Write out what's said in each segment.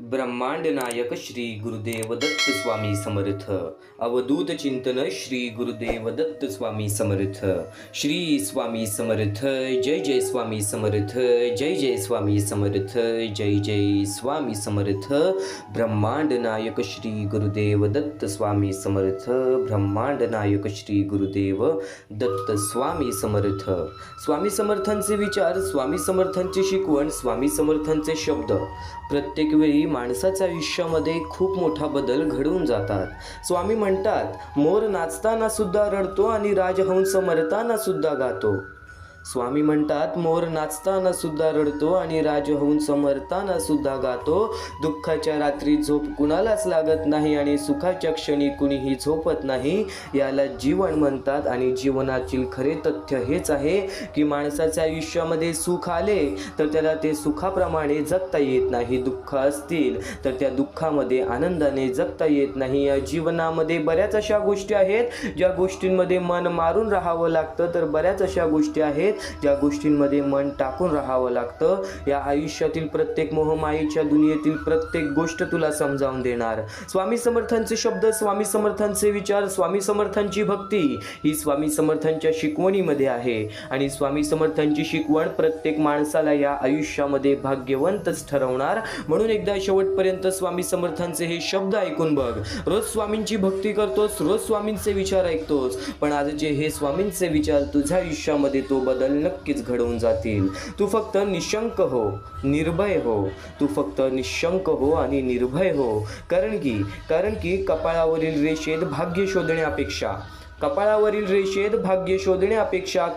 ब्रह्मांड नायक श्री गुरुदेव दत्त स्वामी समर्थ। अवधूत चिंतन श्री गुरुदेव दत्त स्वामी समर्थ। श्री स्वामी समर्थ। जय जय स्वामी समर्थ। जय जय स्वामी समर्थ। जय जय स्वामी समर्थ। ब्रह्मांड नायक श्री गुरुदेव दत्त स्वामी समर्थ। ब्रह्मांड नायक श्री गुरुदेव दत्त स्वामी समर्थ। स्वामी समर्थांचे विचार, स्वामी समर्थांची शिकवण, स्वामी समर्थांचे शब्द प्रत्येक वेळी माणसाच्या आयुष्यामध्ये खूप मोठा बदल घडवून जातात। स्वामी म्हणतात, मोर नाचताना सुद्धा रडतो आणि राजहंस मरताना सुद्धा गातो। स्वामी म्हणतात, मोर नाचताना सुद्धा रडतो आणि राजहंस मरताना सुद्धा गातो। दुःखाच्या रात्री झोप कुणालाच लागत नाही आणि सुखाच्या क्षणी कुणीही झोपत नाही, याला जीवन म्हणतात। आणि जीवनातील खरे तथ्य हेच आहे की माणसाच्या आयुष्यामध्ये सुख आले तर त्याला ते सुखाप्रमाणे जगता येत नाही, दुःख असतील तर त्या दुःखामध्ये आनंदाने जगता येत नाही। या जीवनामध्ये बऱ्याच अशा गोष्टी आहेत ज्या गोष्टींमध्ये मन मारून राहावं लागतं, तर बऱ्याच अशा गोष्टी आहेत ज्या गोष्टींमध्ये मन टाकून राहावं लागतं। या आयुष्यातील प्रत्येक मोहमायेच्या दुनियेतील प्रत्येक गोष्ट तुला समजावून देणार स्वामी समर्थांचे शब्द, स्वामी समर्थांचे विचार, स्वामी समर्थांची भक्ती ही स्वामी समर्थांच्या शिकवणीमध्ये आहे। आणि स्वामी समर्थांची शिकवण प्रत्येक माणसाला या आयुष्यामध्ये भाग्यवंतच ठरवणार। म्हणून एकदा शेवटपर्यंत स्वामी समर्थांचे हे शब्द ऐकून बघ। रोज स्वामींची भक्ती करतोस, रोज स्वामींचे विचार ऐकतोस, पण आजचे हे स्वामींचे विचार तुझ्या आयुष्यामध्ये तो बदल नक्कीच घडवून जातील। तू फक्त निशंक हो, निर्भय हो। तू फक्त निशंक हो आणि निर्भय हो। कारण की कपाळावरील रेषेत भाग्य शोधण्यापेक्षा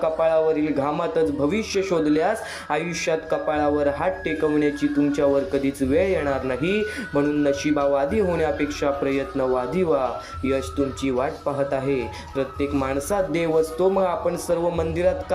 कपाळावरील घामातच भविष्य शोधल्यास आयुष्यात कपाळावर हात टेकवण्याची तुमच्यावर कधीच वेळ येणार नाही। म्हणून नशिबावादी होण्यापेक्षा प्रयत्नवादी व्हा। यश तुमची वाट पाहत आहे। प्रत्येक माणसात देव असतो, मग आपण सर्व मंदिरात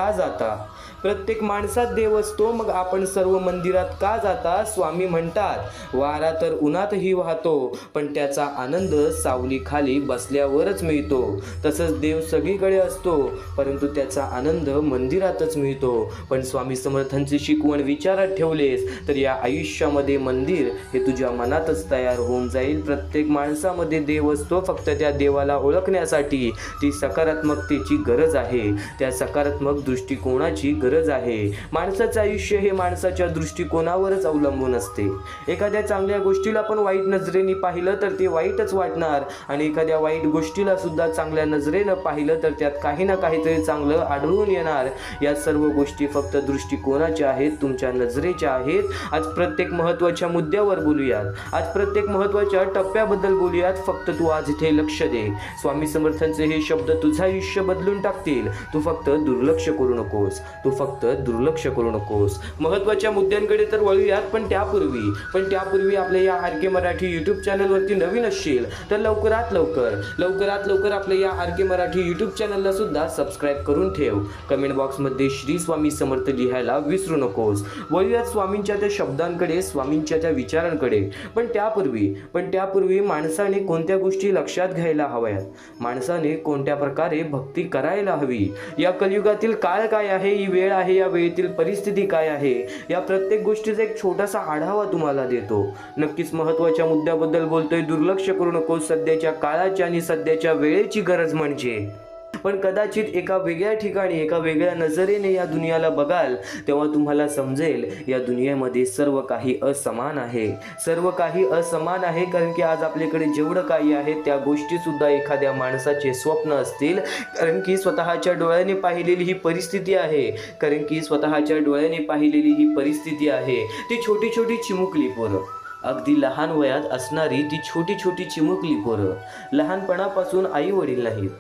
का जाता? स्वामी म्हणतात, वारा तर उन्हातही वाहतो, पण त्याचा आनंद सावलीखाली बसल्यावरच मिळतो। तसंच देव सगळीकडे असतो, परंतु त्याचा आनंद मंदिरातच मिळतो। पण स्वामी समर्थांची शिकवण विचारात ठेवलेस तर या आयुष्यामध्ये मंदिर हे तुझ्या मनातच तयार होऊन जाईल। प्रत्येक माणसामध्ये देव असतो, फक्त त्या देवाला ओळखण्यासाठी ती सकारात्मकतेची गरज आहे, त्या सकारात्मक दृष्टिकोनाची गरज आहे। माणसाचं आयुष्य हे माणसाच्या दृष्टिकोनावरच अवलंबून असते। एखाद्या चांगल्या गोष्टीला पण वाईट नजरेने पाहिलं तर ते वाईटच वाटणार, आणि एखाद्या वाईट गोष्टीला सुद्धा चांगल्या नजरेनं पाहिलं तर त्यात काही ना काहीतरी चांगलं आढळून येणार। या सर्व गोष्टी फक्त दृष्टिकोनाच्या आहेत, तुमच्या नजरेच्या आहेत। आज प्रत्येक महत्त्वाच्या मुद्द्यावर बोलूयात, आज प्रत्येक महत्त्वाच्या टप्प्याबद्दल बोलूयात। फक्त तू आज इथे लक्ष दे। स्वामी समर्थांचे हे शब्द तुझं आयुष्य बदलून टाकतील। तू फक्त दुर्लक्ष करू नकोस, महत्त्वाच्या मुद्द्यांकडे तर वळूयात, पण त्यापूर्वी आपल्या या आर.के. मराठी यूट्यूब चॅनलवरती नवीन असशील तर लवकरात लवकर आपल्या या आर.के. मराठी यूट्यूब चॅनलला सुद्धा सबस्क्राईब करून ठेव। कमेंट बॉक्समध्ये श्री स्वामी समर्थ लिहायला विसरू नकोस। वळूयात स्वामींच्या त्या शब्दांकडे, स्वामींच्या त्या विचारांकडे। पण त्यापूर्वी माणसाने कोणत्या गोष्टी लक्षात घ्यायला हव्यात, माणसाने कोणत्या प्रकारे भक्ती करायला हवी। या कलियुगातील काळ काय आहे, ही वेळ आहे, या वेळेतील परिस्थिती काय आहे, या प्रत्येक गोष्टीचा एक छोटासा आढावा तुम्हाला देतो। नक्कीच महत्त्वाच्या मुद्द्याबद्दल बोलतोय, दुर्लक्ष करू नको। सध्याच्या काळाची आणि सध्याच्या वेळेची गरज म्हणजे, पण कदाचित एका वेगळ्या ठिकाणी, एका वेगळ्या नजरेने या दुनियाला बघाल तेव्हा तुम्हाला समजेल या दुनियेमध्ये सर्व काही असमान आहे। कारण की आज आपल्याकडे जेवढं काही आहे त्या गोष्टी सुद्धा एखाद्या माणसाचे स्वप्न असतील, कारण की स्वतःच्या डोळ्याने पाहिलेली ही परिस्थिती आहे। ती छोटी छोटी चिमुकली पोरं, अगदी लहान वयात असणारी ती छोटी छोटी चिमुकली पोरं, लहानपणापासून आई वडील नाहीत,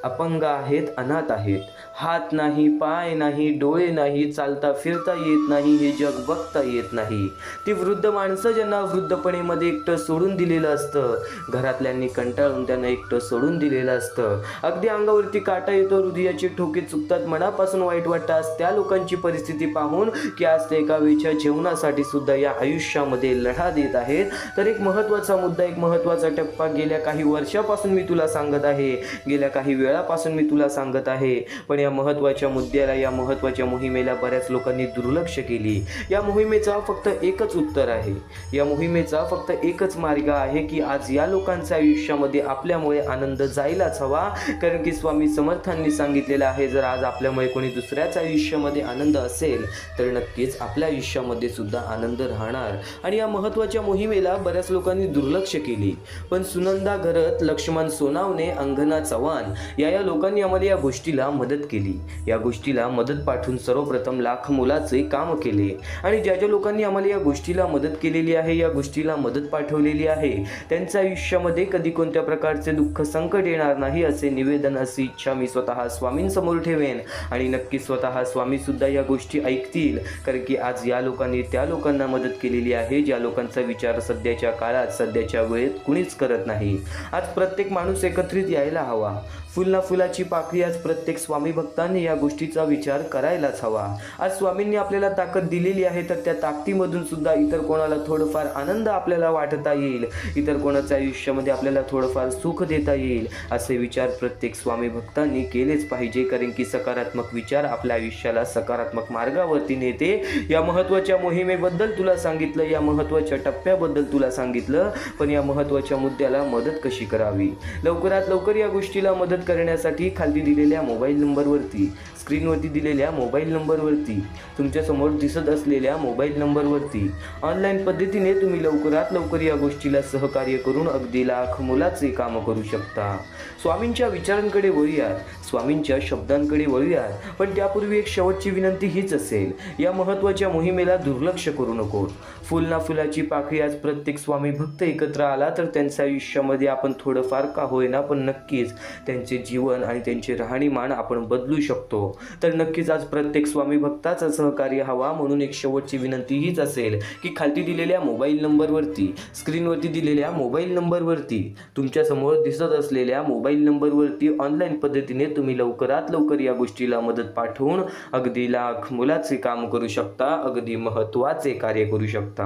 अपंग आहेत, अनाथ आहेत, हात नाही, पाय नाही, डोळे नाही, चालता फिरता येत नाही, हे जग बघता येत नाही। ती वृद्ध माणसं ज्यांना वृद्धपणेमध्ये एकटं सोडून दिलेलं असतं, घरातल्यांनी कंटाळून त्यांना एकटं सोडून दिलेलं असतं, अगदी अंगावरती काटा येतो, हृदयाचे ठोके चुकतात, मनापासून वाईट वाटतात, त्या लोकांची परिस्थिती पाहून की आज ते एका वेळच्या जेवणासाठी सुद्धा या आयुष्यामध्ये लढा देत आहेत। तर एक महत्त्वाचा मुद्दा, एक महत्त्वाचा टप्पा गेल्या काही वर्षापासून मी तुला सांगत आहे, गेल्या काही वेळापासून मी तुला सांगत आहे, पण या महत्त्वाच्या मुद्द्याला, या महत्त्वाच्या मोहिमेला बऱ्याच लोकांनी दुर्लक्ष केली. या मोहिमेचा फक्त एकच उत्तर आहे, या मोहिमेचा फक्त एकच मार्ग आहे की आज या लोकांच्या आयुष्यामध्ये आपल्यामुळे आनंद जायलाच हवा. कारण की स्वामी समर्थांनी सांगितलेलं आहे, जर आज आपल्यामुळे कोणी दुसऱ्याच्या आयुष्यामध्ये आनंद असेल तर नक्कीच आपल्या आयुष्यामध्ये सुद्धा आनंद राहणार. आणि या महत्त्वाच्या मोहिमेला बऱ्याच लोकांनी दुर्लक्ष केली. पण सुनंदा घरत, लक्ष्मण सोनावणे, अंगना चव्हाण या लोकांनी आम्हाला या गोष्टीला मदत केली. या गोष्टीला मदत पाठवून सर्वप्रथम लाख मोलाचे काम केले. आणि ज्या ज्या लोकांनी आम्हाला या गोष्टीला मदत केलेली आहे, या गोष्टीला मदत पाठवलेली आहे, त्यांच्या आयुष्यामध्ये कधी कोणत्या प्रकारचे दुःख संकट येणार नाही असे निवेदन, अशी इच्छा मी स्वतः स्वामींसमोर ठेवेन. आणि नक्की स्वतः स्वामी सुद्धा या गोष्टी ऐकतील. कारण की आज या लोकांनी त्या लोकांना मदत केलेली आहे ज्या लोकांचा विचार सध्याच्या काळात, सध्याच्या वेळेत कुणीच करत नाही. आज प्रत्येक माणूस एकत्रित यायला हवा. फुल ना फुलाची पाकळी. आज प्रत्येक स्वामी भक्तांनी या गोष्टीचा विचार करायलाच हवा. आज स्वामींनी आपल्याला ताकद दिलेली आहे, तर त्या ताकदीमधून सुद्धा इतर कोणाला थोडंफार आनंद आपल्याला वाटता येईल, इतर कोणाच्या आयुष्यामध्ये आपल्याला थोडंफार सुख देता येईल, असे विचार प्रत्येक स्वामी भक्तांनी केलेच पाहिजे. कारण की सकारात्मक विचार आपल्या आयुष्याला सकारात्मक मार्गावरती नेते. या महत्त्वाच्या मोहिमेबद्दल तुला सांगितलं, या महत्त्वाच्या टप्प्याबद्दल तुला सांगितलं, पण या महत्त्वाच्या मुद्द्याला मदत कशी करावी, लवकरात लवकर या गोष्टीला मदत करण्यासाठी खाली दिलेल्या मोबाईल नंबरवरती, स्क्रीनवरती दिलेल्या मोबाईल नंबरवरती, तुमच्यासमोर दिसत असलेल्या मोबाईल नंबरवरती ऑनलाईन पद्धतीने तुम्ही लवकरात लवकर या गोष्टीला सहकार्य करून अगदी लाख मोलाचे काम करू शकता. स्वामींच्या विचारांकडे वळूयात, स्वामींच्या शब्दांकडे वळूयात. पण त्यापूर्वी एक शेवटची विनंती हीच असेल, या महत्त्वाच्या मोहिमेला दुर्लक्ष करू नको. फुल ना फुलाची पाकळी. आज प्रत्येक स्वामी भक्त एकत्र आला तर त्यांच्या आयुष्यामध्ये आपण थोडंफार का होईना पण नक्कीच त्यांचे जीवन आणि त्यांचे राहणीमान आपण बदलू शकतो. तर नक्कीच आज प्रत्येक स्वामी भक्ताचा सहकार्य हवा. म्हणून एक शेवटची विनंती हीच असेल की खाली दिलेल्या मोबाईल नंबरवरती, स्क्रीनवरती दिलेल्या मोबाईल नंबरवरती, तुमच्यासमोर दिसत असलेल्या मोबाईल नंबरवरती ऑनलाईन पद्धतीने तुम्ही लवकरात लवकर या गोष्टीला मदत पाठवून अगदी लाख मोलाचे काम करू शकता, अगदी महत्त्वाचे कार्य करू शकता.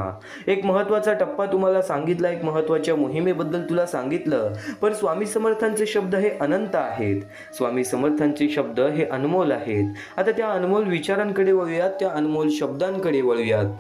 एक महत्त्वाचा टप्पा तुम्हाला सांगितला, एक महत्त्वाच्या मोहिमेबद्दल तुला सांगितलं. पण स्वामी समर्थांचे शब्द हे अनंत आहेत, स्वामी समर्थांचे शब्द हे अनमोल आहेत. आता त्या अनमोल विचारांकडे वळूयात, त्या अनमोल शब्दांकडे वळूयात.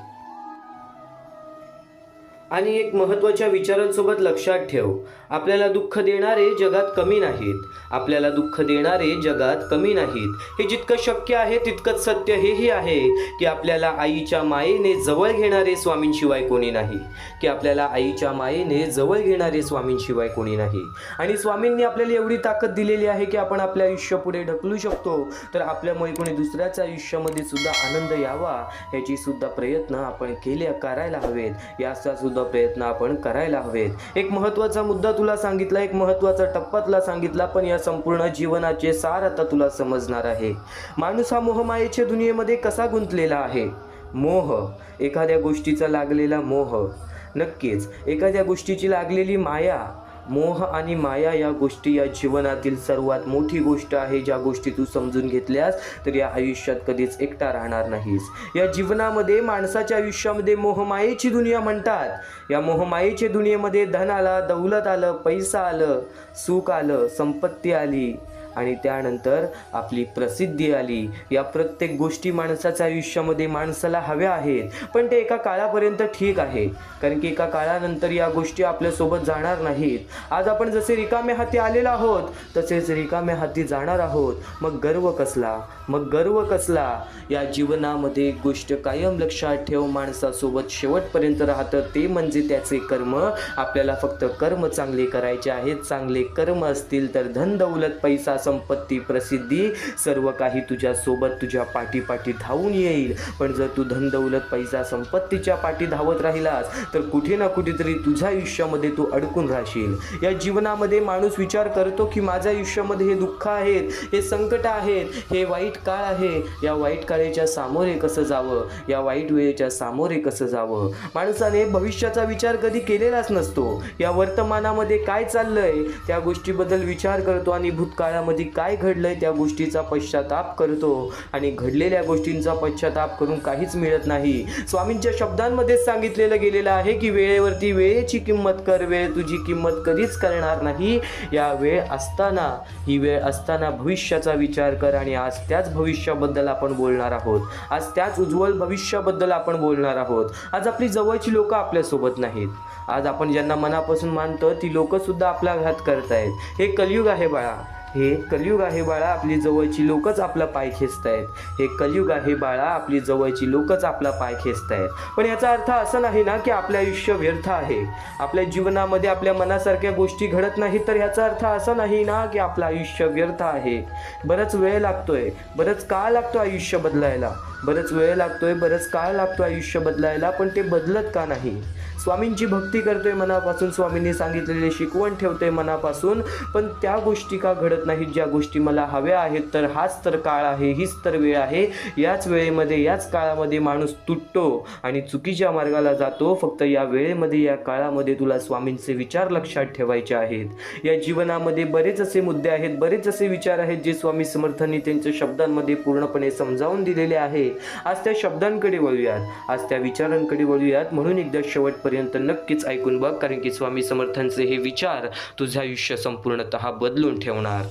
आणि एक महत्त्वाच्या विचारांसोबत लक्षात ठेव, आपल्याला दुःख देणारे जगात कमी नाहीत, आपल्याला दुःख देणारे जगात कमी नाहीत. हे जितकं शक्य आहे तितकंच सत्य हेही आहे की आपल्याला आईच्या मायेने जवळ घेणारे स्वामींशिवाय कोणी नाही, की आपल्याला आईच्या मायेने जवळ घेणारे स्वामींशिवाय कोणी नाही. आणि स्वामींनी आपल्याला एवढी ताकद दिलेली आहे की आपण आपल्या आयुष्य पुढे ढकलू शकतो. तर आपल्यामुळे कोणी दुसऱ्याच्या आयुष्यामध्ये सुद्धा आनंद यावा याची सुद्धा प्रयत्न आपण करायला हवेत, याचा सुद्धा प्रयत्न आपण करायला हवेत. एक महत्त्वाचा मुद्दा तुला सांगितला, एक महत्त्वाचा टप्पा तुला सांगितला, पण या संपूर्ण जीवनाचे सार आता तुला समजणार आहे. माणूस हा मोहमायेच्या दुनियेमध्ये कसा गुंतलेला आहे. मोह, एखाद्या गोष्टीचा लागलेला मोह, नक्कीच एखाद्या गोष्टीची लागलेली माया. मोह आणि माया या गोष्टी या जीवनातील सर्वात मोठी गोष्ट आहे. ज्या गोष्टी तू समजून घेतल्यास तर या आयुष्यात कधीच एकटा राहणार नाहीस. या जीवनामध्ये, माणसाच्या आयुष्यामध्ये मोहमायेची दुनिया म्हणतात. या मोहमायेच्या दुनियेमध्ये धन आला, दौलत आलं, पैसा आलं, सुख आलं, संपत्ती आली आणि त्यानंतर आपली प्रसिद्धी आली. या प्रत्येक गोष्टी माणसाच्या आयुष्यामध्ये माणसाला हव्या आहेत, पण ते एका काळापर्यंत ठीक आहे. कारण की एका काळानंतर या गोष्टी आपल्यासोबत जाणार नाहीत. आज आपण जसे रिकाम्या हाती आलेलो आहोत तसेच रिकाम्या हाती जाणार आहोत. मग गर्व कसला, मग गर्व कसला. या जीवनामध्ये एक गोष्ट कायम लक्षात ठेव, माणसासोबत शेवटपर्यंत राहतं ते म्हणजे त्याचे कर्म. आपल्याला फक्त कर्म चांगले करायचे आहेत. चांगले कर्म असतील तर धन दौलत, पैसा, संपत्ती, प्रसिद्धी सर्व काही तुझ्या सोबत, तुझ्या पाठीपाठी धावून येईल. पण जर तू धन दौलत, पैसा, संपत्तीच्या पाठी धावत राहिलास तर कुठे ना कुठेतरी तुझ्या आयुष्यामध्ये तू अडकून राहशील. या जीवनामध्ये माणूस विचार करतो की माझ्या आयुष्यामध्ये हे दुःख आहेत, हे संकट आहेत, हे वाईट काळ आहे. या वाईट काळाच्या सामोरे कसं जावं, या वाईट वेळेच्या सामोरे कसं जावं. माणसाने भविष्याचा विचार कधी केलेलाच नसतो. या वर्तमानामध्ये काय चाललंय त्या गोष्टीबद्दल विचार करतो आणि भूतकाळामध्ये जीवनामध्ये काय घडलंय त्या गोष्टीचा पश्चाताप करतो आणि घडलेल्या गोष्टींचा पश्चाताप करून काहीच मिळत नाही. स्वामींच्या शब्दांमध्ये सांगितलेलं गेलेलं आहे की वेळेवरती वेळेची किंमत कर, वेळ तुझी किंमत कधीच करणार नाही. या वेळ असताना, ही वेळ असताना भविष्याचा विचार कर. आणि आज त्याच भविष्याबद्दल आपण बोलणार आहोत. आज त्याच उज्ज्वल भविष्याबद्दल आपण बोलणार आहोत. आज आपली जवळची लोक आपल्यासोबत नाहीत. आज आपण ज्यांना मनापासून मानतो ती लोक सुद्धा आपला घात करतायत. हे कलियुग आहे बाळा, हे कलियुग आहे बाळा. आपली जवळची लोकच आपला पाय खेचतायत. हे कलियुग आहे बाळा, आपली जवळची लोकच आपला पाय खेचतायत. पण याचा अर्थ असा नाही ना की आपलं आयुष्य व्यर्थ आहे, आपल्या जीवनामध्ये आपल्या मनासारख्या गोष्टी घडत नाही. तर ह्याचा अर्थ असा नाही ना की आपलं आयुष्य व्यर्थ आहे. बराच वेळ लागतोय, बरंच काळ लागतो आयुष्य बदलायला, बरंच वेळ लागतोय, बरंच काळ लागतो आयुष्य बदलायला. पण ते बदलत का नाही? स्वामींची भक्ती करतोय मनापासून, स्वामींनी सांगितलेले शिकवण ठेवतोय मनापासून, पण त्या गोष्टी का घडत नाहीत ज्या गोष्टी मला हव्या आहेत? तर हाच तर काळ आहे, हीच तर वेळ आहे. याच वेळेमध्ये, याच काळामध्ये माणूस तुटतो आणि चुकीच्या मार्गाला जातो. फक्त या वेळेमध्ये, या काळामध्ये तुला स्वामींचे विचार लक्षात ठेवायचे आहेत. या जीवनामध्ये बरेच असे मुद्दे आहेत, बरेच असे विचार आहेत जे स्वामी समर्थांनी त्यांच्या शब्दांमध्ये पूर्णपणे समजावून दिलेले आहे. आज त्या शब्दांकडे वळूयात, आज त्या विचारांकडे वळूयात. म्हणून एकदा शेवटपर्यंत नक्कीच ऐकून बघ, कारण की स्वामी समर्थांचे हे विचार तुझं आयुष्य संपूर्णतः बदलून ठेवणार.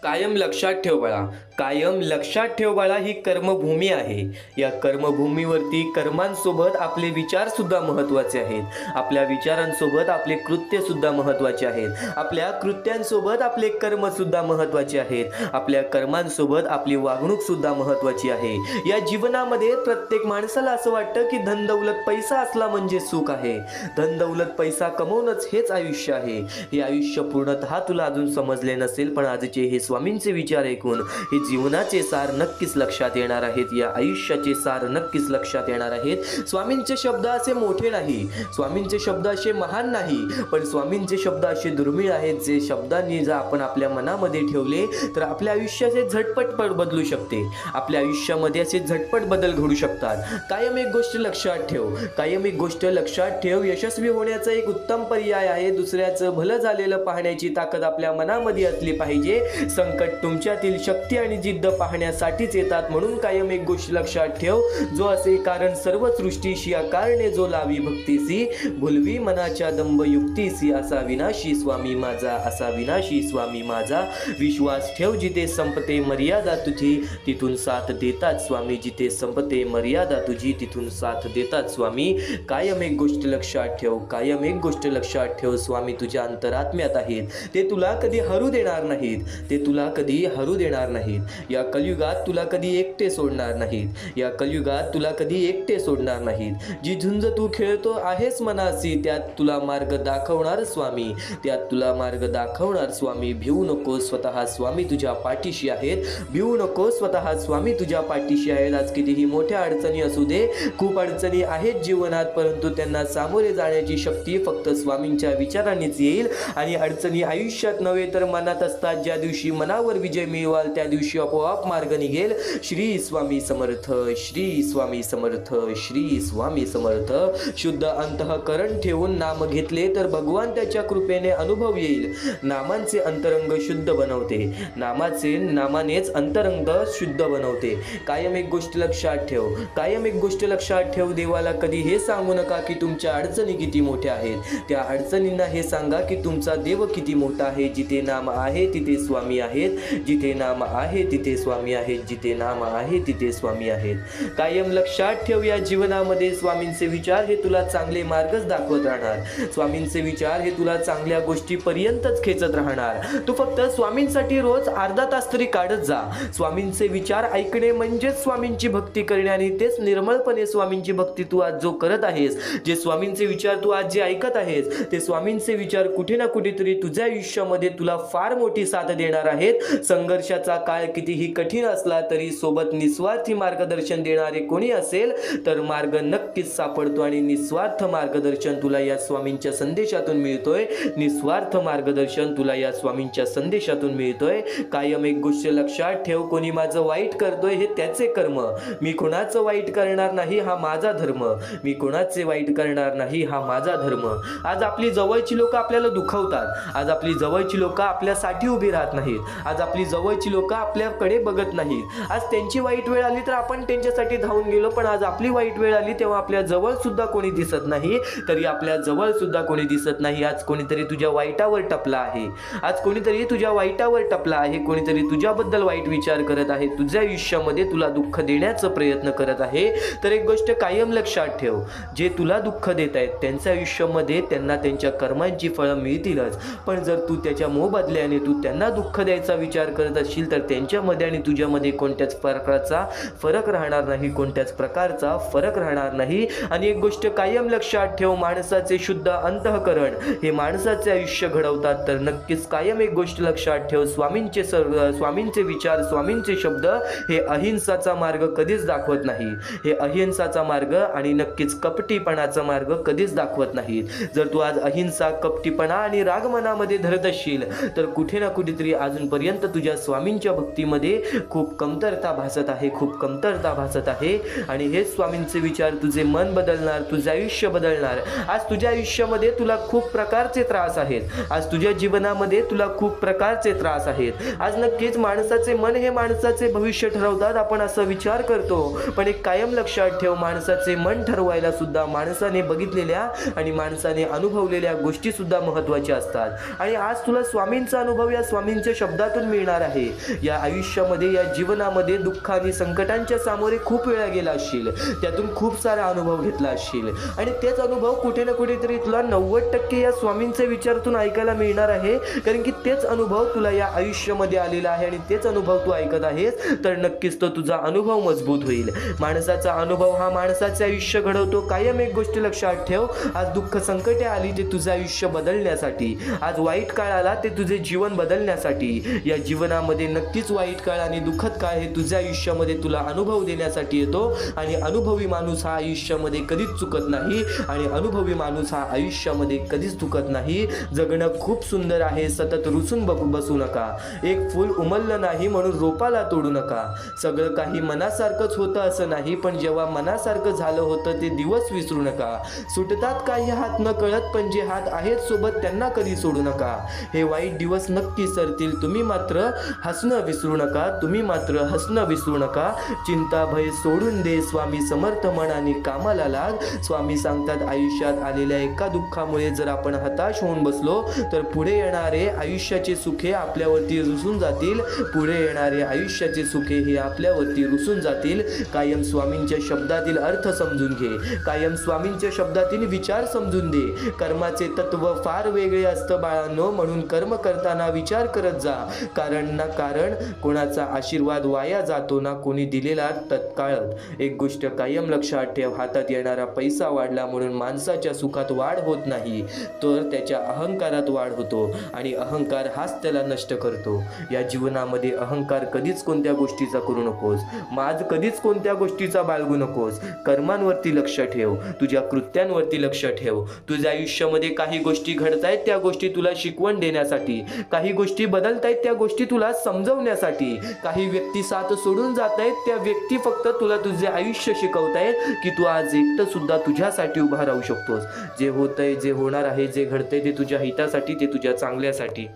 कायम लक्षात ठेव बाळा, कायम लक्षात ठेव बाळा, ही कर्मभूमी आहे. या कर्मभूमीवरती कर्मांसोबत आपले विचार सुद्धा महत्त्वाचे आहेत. आपल्या विचारांसोबत आपले कृत्य सुद्धा महत्त्वाचे आहेत. आपल्या कृत्यांसोबत आपले कर्म सुद्धा महत्त्वाचे आहेत. आपल्या कर्मांसोबत आपली वागणूक सुद्धा महत्त्वाची आहे. या जीवनामध्ये प्रत्येक माणसाला असं वाटतं की धन दौलत पैसा असला म्हणजे सुख आहे. धन दौलत पैसा कमवणंच हेच आयुष्य आहे. हे आयुष्य पूर्णतः तुला अजून समजले नसेल, पण आजचे हे स्वामींचे विचार ऐकून हे जीवनाचे सार नक्कीच लक्षात येणार आहेत. या आयुष्याचे सार नक्कीच लक्षात येणार आहेत. स्वामींचे शब्द असे मोठे नाही, स्वामींचे शब्द असे महान नाही, पण स्वामींचे शब्द असे दुर्मिळ आहेत जे शब्दांनी जर आपण आपल्या मनामध्ये ठेवले तर आपल्या आयुष्याचे झटपट बदलू शकते. आपल्या आयुष्यामध्ये असे झटपट बदल घडू शकतात. कायम एक गोष्ट लक्षात ठेव, कायम एक गोष्ट लक्षात ठेव, यशस्वी होण्याचा एक उत्तम पर्याय आहे दुसऱ्याचं भलं झालेलं पाहण्याची ताकद आपल्या मनामध्ये असली पाहिजे. संकट तुमच्यातील शक्ती आणि जिद्द पाहण्यासाठीच येतात. म्हणून कायम एक गोष्ट लक्षात ठेव, जो असे कारण सर्व सृष्टीशी कारणे जो लावी भक्तीसी, भुलवी मनाच्या दंभ युक्तीसी, असा विनाशी स्वामी माझा, असा विनाशी स्वामी माझा. विश्वास ठेव, जिथे संपते मर्यादा तुझी तिथून साथ देतात स्वामी, जिथे संपते मर्यादा तुझी तिथून साथ देतात स्वामी. कायम एक गोष्ट लक्षात ठेव, कायम एक गोष्ट लक्षात ठेव, स्वामी तुझ्या अंतरात्म्यात आहेत. ते तुला कधी हरू देणार नाहीत, ते तुला कधी हरू देणार नाहीत. या कलियुगात तुला कधी एकटे सोडणार नाहीत. या कलियुगात तुला कधी एकटे सोडणार नाहीत. जी झुंज तू खेळतो आहेस मनासी, त्यात तुला मार्ग दाखवणार स्वामी, त्यात तुला मार्ग दाखवणार स्वामी. भिवू नको, स्वतः स्वामी तुझ्या पाठीशी आहेत. भिवू नको, स्वतः स्वामी तुझ्या पाठीशी आहेत. आज कितीही मोठ्या अडचणी असू दे, खूप अडचणी आहेत जीवनात, परंतु त्यांना सामोरे जाण्याची शक्ती फक्त स्वामींच्या विचारांनीच येईल. आणि अडचणी आयुष्यात नव्हे तर मनात असतात. ज्या दिवशी मनावर विजय मिळवाल त्या दिवशी आपोआप मार्ग निघेल. श्री स्वामी समर्थ, श्री स्वामी समर्थ, श्री स्वामी समर्थ. शुद्ध अंतःकरण ठेवून नाम घेतले तर भगवान त्याच्या कृपेने अनुभव येईल. नामांचे अंतरंग शुद्ध बनवते, नामानेच अंतरंग शुद्ध बनवते. कायम एक गोष्ट लक्षात ठेव, कायम एक गोष्ट लक्षात ठेव, देवाला कधी हे सांगू नका की तुमच्या अडचणी किती मोठ्या आहेत. त्या अडचणींना हे सांगा की तुमचा देव किती मोठा आहे. जिथे नाम आहे तिथे स्वामी आहेत, जिथे नाम आहे तिथे स्वामी आहेत, जिथे नाम आहे तिथे स्वामी आहेत. कायम लक्षात ठेव, या जीवनामध्ये स्वामींचे विचार हे तुला चांगले मार्गच दाखवत राहणार. स्वामींचे विचार हे तुला चांगल्या गोष्टीपर्यंतच खेचत राहणार. तू फक्त स्वामींसाठी रोज अर्धा तास तरी काढत जा. स्वामींचे विचार ऐकणे म्हणजेच स्वामींची भक्ती करणे, आणि तेच निर्मळपणे स्वामींची भक्ती तू आज जो करत आहेस, जे स्वामींचे विचार तू आज जे ऐकत आहेस, ते स्वामींचे विचार कुठे ना कुठेतरी तुझ्या आयुष्यामध्ये तुला फार मोठी साथ देणार आहेत. संघर्षाचा काळ कितीही कठीण असला तरी सोबत निस्वार्थी मार्गदर्शन देणारे कोणी असेल तर मार्ग नक्कीच सापडतो. आणि निस्वार्थ मार्गदर्शन तुला या स्वामींच्या संदेशातून मिळतोय. निस्वार्थ मार्गदर्शन तुला या स्वामींच्या संदेशातून मिळतोय. कायम एक गोष्ट लक्षात ठेव, कोणी माझं वाईट करतोय हे त्याचे कर्म, मी कोणाचं वाईट करणार नाही हा माझा धर्म, मी कोणाचे वाईट करणार नाही हा माझा धर्म. आज आपली जवळची लोक आपल्याला दुखवतात, आज आपली जवळची लोक आपल्यासाठी उभी राहत नाहीत, नाहीत, आज आपली जवळची लोक आपल्याकडे बघत नाहीत, आज त्यांची वाईट वेळ आली तर आपण त्यांच्यासाठी धावून गेलो, पण आज आपली वाईट वेळ आली तेव्हा आपल्या जवळ सुद्धा कोणी दिसत नाही, तरी आपल्या जवळ सुद्धा कोणी दिसत नाही. आज कोणीतरी तुझ्या वाईटावर टपला आहे, आज कोणीतरी तुझ्या वाईटावर टपला आहे, कोणीतरी तुझ्याबद्दल वाईट विचार करत आहे, तुझ्या आयुष्यामध्ये तुला दुःख देण्याचा प्रयत्न करत आहे. तर एक गोष्ट कायम लक्षात ठेव, जे तुला दुःख देत आहेत त्यांच्या आयुष्यामध्ये त्यांना त्यांच्या कर्मांची फळं मिळतीलच, पण जर तू त्याच्या मोबदल्याने तू त्यांना दुःख द्यायचा विचार करत असशील तर त्यांच्यामध्ये आणि तुझ्यामध्ये कोणत्याच प्रकारचा फरक राहणार नाही, कोणत्याच प्रकारचा फरक राहणार नाही. आणि एक गोष्ट कायम लक्षात ठेव, माणसाचे शुद्ध अंतःकरण हे माणसाचे आयुष्य घडवतात. तर नक्कीच कायम एक गोष्ट लक्षात ठेव, स्वामींचे विचार, स्वामींचे शब्द हे अहिंसाचा मार्ग कधीच दाखवत नाही, हे अहिंसाचा मार्ग आणि नक्कीच कपटीपणाचा मार्ग कधीच दाखवत नाहीत. जर तू आज अहिंसा, कपटीपणा आणि राग मनामध्ये धरत असशील तर कुठे ना कुठेतरी अजूनपर्यंत तुझ्या स्वामींच्या भक्तीमध्ये खूप कमतरता भासत आहे, खूप कमतरता भासत आहे. आणि हेच स्वामींचे विचार तुझे मन बदलणार, तुझे आयुष्य बदलणार. आज तुझ्या आयुष्यामध्ये तुला खूप प्रकारचे त्रास आहेत, आज तुझ्या जीवनामध्ये तुला खूप प्रकारचे त्रास आहेत. आज नक्कीच माणसाचे मन हे माणसाचे भविष्य ठरवतात, आपण असा विचार करतो, पण एक कायम लक्षात ठेव, माणसाचे मन ठरवायला सुद्धा माणसाने बघितलेल्या आणि माणसाने अनुभवलेल्या गोष्टी सुद्धा महत्त्वाच्या असतात. आणि आज तुला स्वामींचा अनुभव या स्वामींच्या शब्दातून मिळणार आहे. या आयुष्यामध्ये, या जीवनामध्ये दुःख आणि संकटांच्या सामोरे खूप वेळा गेला असशील, त्यातून खूप सारा अनुभव घेतला असशील आणि तेच अनुभव कुठे ना कुठेतरी तुला 90% या स्वामींचे विचारातून ऐकायला मिळणार आहे, कारण की तेच अनुभव तुला या आयुष्यामध्ये आलेला आहे आणि तेच अनुभव तू ऐकत आहेस. तर नक्कीच तो तुझा अनुभव मजबूत होईल. माणसाचा अनुभव हा माणसाचे आयुष्य घडवतो. कायम एक गोष्ट लक्षात ठेव, आज दुःख संकटे आली ते तुझं आयुष्य बदलण्यासाठी, आज वाईट काळ आला ते तुझे जीवन बदलण्यासाठी. या जीवनामध्ये नक्कीच वाईट काळ आणि दुःखद काळ हे तुझ्या आयुष्यामध्ये तुला अनुभव देण्यासाठी येतो. आणि अनुभवी माणूस हा आयुष्यामध्ये कधीच चुकत नाही, आणि अनुभवी माणूस हा आयुष्यामध्ये कधीच चुकत नाही. जगणं खूप सुंदर आहे, सतत रुसून बसू नका. एक फूल उमललं नाही म्हणून रोपाला तोडू नका. सगळं काही मनासारखंच होतं असं नाही, पण जेव्हा मनासारखं झालं होतं ते दिवस विसरू नका. सुटतात काही हात न कळत, पण जे हात आहेत सोबत त्यांना कधी सोडू नका. हे वाईट दिवस नक्की सरतील, तुम्ही मात्र हसणं विसरू नका, तुम्ही मात्र हसणं विसरू नका. चिंता भय सोडून दे, स्वामी समर्थ मनाने कामाला लाग. स्वामी सांगतात, आयुष्यात आलेल्या एका दुःखामुळे जर आपण हताश होऊन बसलो तर पुढे येणारे आयुष्याचे सुखे आपल्यावरती रुसून जातील, पुढे येणारे आयुष्याचे सुखे हे आपल्यावरती रुसून जातील. कायम स्वामींच्या शब्दातील अर्थ समजून घे, कायम स्वामींच्या शब्दातील विचार समजून दे. कर्माचे तत्व फार वेगळे असतं बाळांनो, म्हणून कर्म करताना विचार करत जा, कारण कोणाचा आशीर्वाद वाया जातो ना कोणी दिलेला तत्काळ. एक गोष्ट कायम लक्षात ठेव, हातात येणारा पैसा वाढला म्हणून माणसाच्या सुखात वाढ होत नाही, तर त्याच्या अहंकारात वाढ होतो आणि अहंकार हाच त्याला नष्ट करतो. या जीवनामध्ये अहंकार कधीच कोणत्या गोष्टीचा करू नकोस, माज कधीच कोणत्या गोष्टीचा बाळगू नकोस. कर्मांवरती लक्ष ठेव, तुझ्या कृत्यांवरती लक्ष ठेव. तुझ्या आयुष्यामध्ये काही गोष्टी घडतायत त्या गोष्टी तुला शिकवण देण्यासाठी, काही गोष्टी बदलतायत त्या गोष्टी तुला समजवण्यासाठी, काही व्यक्ती साथ सोडून जात आहेत त्या व्यक्ती फक्त तुला तुझे आयुष्य शिकवतायत की तू आज एकटं सुद्धा तुझ्यासाठी उभा राहू शकतोस. जे होतंय, जे होणार आहे, जे घडतंय ते तुझ्या हितासाठी, ते तुझ्या चांगल्यासाठी.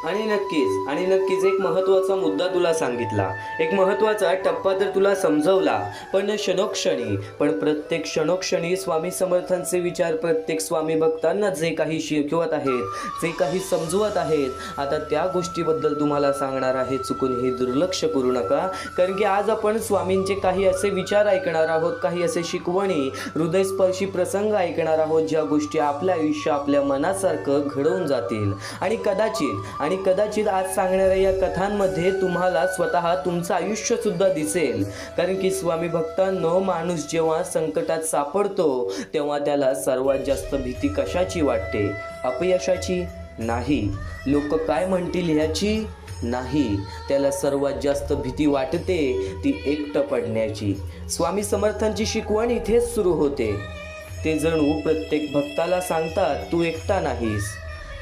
आणि नक्कीच एक महत्त्वाचा मुद्दा तुला सांगितला, एक महत्त्वाचा टप्पा तर तुला समजवला, पण प्रत्येक क्षणोक्षणी स्वामी समर्थांचे विचार प्रत्येक स्वामी भक्तांना जे काही शिकवत आहेत, जे काही समजवत आहेत, आता त्या गोष्टीबद्दल तुम्हाला सांगणार आहे. चुकून हे दुर्लक्ष करू नका, कारण की आज आपण स्वामींचे काही असे विचार ऐकणार आहोत, काही असे शिकवणी, हृदयस्पर्शी प्रसंग ऐकणार आहोत, ज्या गोष्टी आपल्या आयुष्य, आपल्या मनासारखं घडवून जातील. आणि कदाचित आज सांगणाऱ्या या कथांमध्ये तुम्हाला स्वतः तुमचं आयुष्य सुद्धा दिसेल, कारण की स्वामी भक्तांनो, माणूस जेव्हा संकटात सापडतो तेव्हा त्याला सर्वात जास्त भीती कशाची वाटते? अपयशाची? नाही. लोक काय म्हणतील ह्याची? नाही. त्याला सर्वात जास्त भीती वाटते ती एकटं पडण्याची. स्वामी समर्थांची शिकवण इथेच सुरू होते. ते जणू प्रत्येक भक्ताला सांगतात, तू एकटा नाहीस.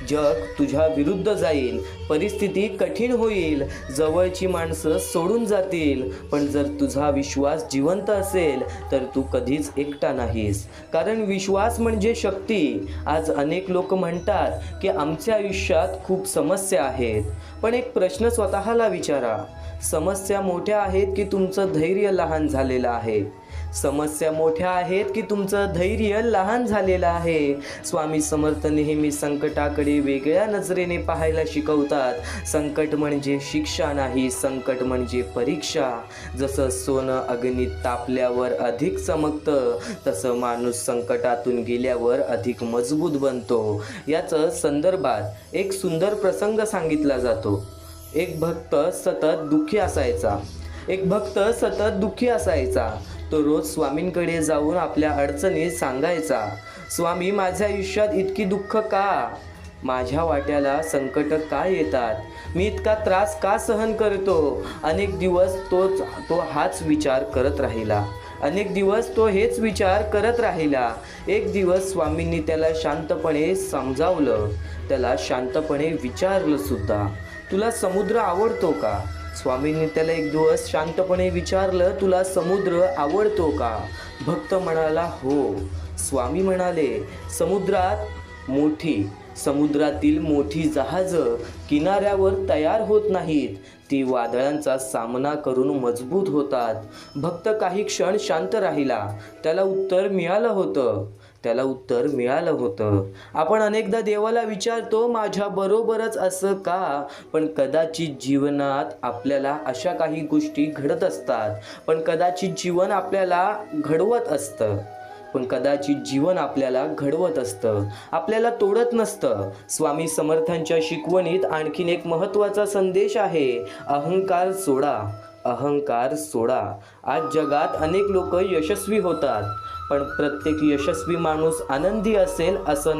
जग तुझ्या विरुद्ध जाईल, परिस्थिती कठीण होईल, जवळची माणसं सोडून जातील, पण जर तुझा विश्वास जिवंत असेल तर तू कधीच एकटा नाहीस. कारण विश्वास म्हणजे शक्ती. आज अनेक लोक म्हणतात की आमच्या आयुष्यात खूप समस्या आहेत, पण एक प्रश्न स्वतःला विचारा, समस्या मोठ्या आहेत की तुमचं धैर्य लहान झालेलं आहे? समस्या मोठ्या आहेत की तुमचं धैर्य लहान झालेलं आहे? स्वामी समर्थ नेहमी संकटाकडे वेगळ्या नजरेने पाहायला शिकवतात. संकट म्हणजे शिक्षा नाही, संकट म्हणजे परीक्षा. जसं सोनं अग्नीत तापल्यावर अधिक चमकतं, तसं माणूस संकटातून गेल्यावर अधिक मजबूत बनतो. याचं संदर्भात एक सुंदर प्रसंग सांगितला जातो. एक भक्त सतत दुःखी असायचा. तो रोज स्वामींकडे जाऊन आपल्या अडचणी सांगायचा. स्वामी, माझ्या आयुष्यात इतकी दुःख का? माझ्या वाट्याला संकट का येतात? मी इतका त्रास का सहन करतो? अनेक दिवस तो हाच विचार करत राहिला. एक दिवस स्वामींनी त्याला शांतपणे समजावलं, त्याला शांतपणे विचारलं सुद्धा, तुला समुद्र आवडतो का? स्वामींनी त्याला एक दिवस शांतपणे विचारलं, तुला समुद्र आवडतो का? भक्त म्हणाला, हो. स्वामी म्हणाले, समुद्रातील मोठी जहाजं किनाऱ्यावर तयार होत नाहीत, ती वादळांचा सामना करून मजबूत होतात. भक्त काही क्षण शांत राहिला. त्याला उत्तर मिळालं होतं. आपण अनेकदा देवाला विचारतो, माझ्या बरोबरच असं का? पण कदाचित जीवनात आपल्याला अशा काही गोष्टी घडत असतात, पण कदाचित जीवन आपल्याला घडवत असतं, आपल्याला तोडत नसतं. स्वामी समर्थांच्या शिकवणीत आणखीन एक महत्त्वाचा संदेश आहे, अहंकार सोडा. आज जगात अनेक लोक यशस्वी होतात, पण प्रत्येक यशस्वी माणूस आनंदी असेल असं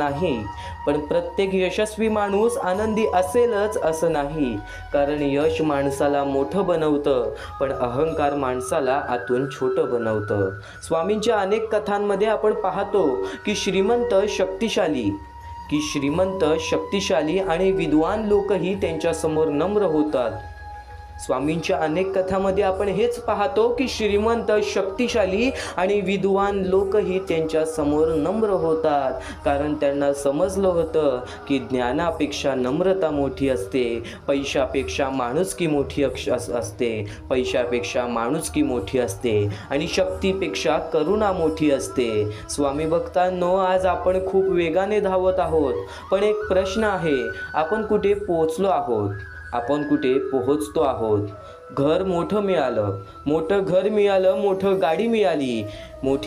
नाही. कारण यश माणसाला मोठं बनवतं, पण अहंकार माणसाला आतून छोटं बनवतं. स्वामींच्या अनेक कथांमध्ये आपण पाहतो की श्रीमंत शक्तिशाली आणि विद्वान लोकही त्यांच्यासमोर नम्र होतात. स्वामींच्या अनेक कथांमध्ये आपण हेच पाहतो की श्रीमंत, शक्तिशाली आणि विद्वान लोकही त्यांच्या समोर नम्र होतात. कारण त्यांना समजलं होतं की ज्ञानापेक्षा नम्रता मोठी असते, पैशापेक्षा माणुसकी मोठी असते आणि शक्तीपेक्षा करुणा मोठी असते. स्वामी भक्तांनो, आज आपण खूप वेगाने धावत आहोत, पण एक प्रश्न आहे, आपण कुठे पोहोचतो आहोत? घर मोठं मिळालं, मोठं घर मिळालं, मोठी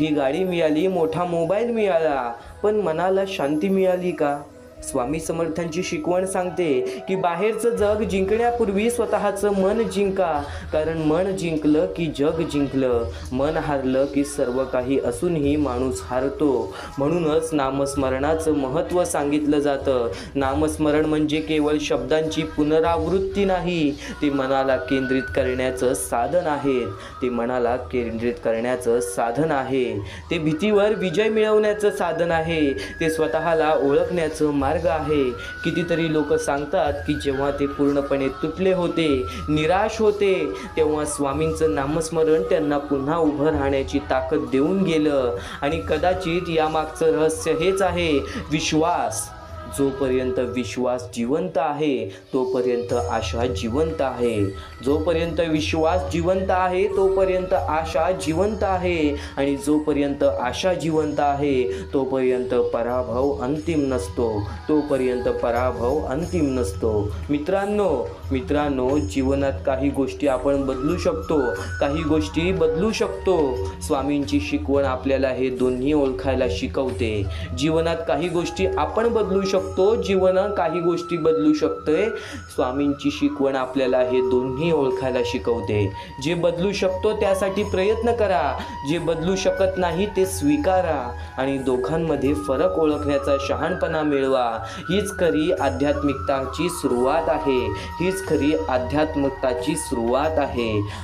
गाडी मिळाली, मोठा मोबाईल मिळाला, पण मनाला शांती मिळाली का? स्वामी समर्थांची शिकवण सांगते की बाहेरचं जग जिंकण्यापूर्वी स्वतःचं मन जिंका. कारण मन जिंकलं की जग जिंकलं, मन हारलं की सर्व काही असूनही माणूस हारतो. म्हणूनच नामस्मरणाचं महत्त्व सांगितलं जातं. नामस्मरण म्हणजे केवळ शब्दांची पुनरावृत्ती नाही, ते मनाला केंद्रित करण्याचं साधन आहे. ते भीतीवर विजय मिळवण्याचं साधन आहे. ते स्वतःला ओळखण्याचं मार्ग आहे. कितीतरी लोक सांगतात की जेव्हा ते पूर्णपणे तुटले होते, निराश होते, तेव्हा स्वामींचं नामस्मरण त्यांना पुन्हा उभं राहण्याची ताकद देऊन गेलं. आणि कदाचित यामागचं रहस्य हेच आहे, विश्वास. जोपर्यंत विश्वास जिवंत आहे तोपर्यंत आशा जिवंत आहे. जोपर्यंत विश्वास जिवंत आहे तोपर्यंत आशा जिवंत आहे. आणि जोपर्यंत आशा जिवंत आहे तोपर्यंत पराभव अंतिम नसतो. मित्रांनो, जीवनात काही गोष्टी आपण बदलू शकतो. स्वामींची शिकवण आपल्याला हे दोन्ही ओळखायला शिकवते. जीवनात काही गोष्टी आपण बदलू शकतो, जीवन काही गोष्टी बदलू शकते. स्वामींची शिकवण आपल्याला हे दोन्ही ओळखायला शिकवते. जे बदलू शकतो त्यासाठी प्रयत्न करा, जे बदलू शकत नाही ते स्वीकारा आणि दोघांमध्ये फरक ओळखण्याचा शहाणपणा मिळवा. हीच खरी आध्यात्मिकताची सुरुवात आहे.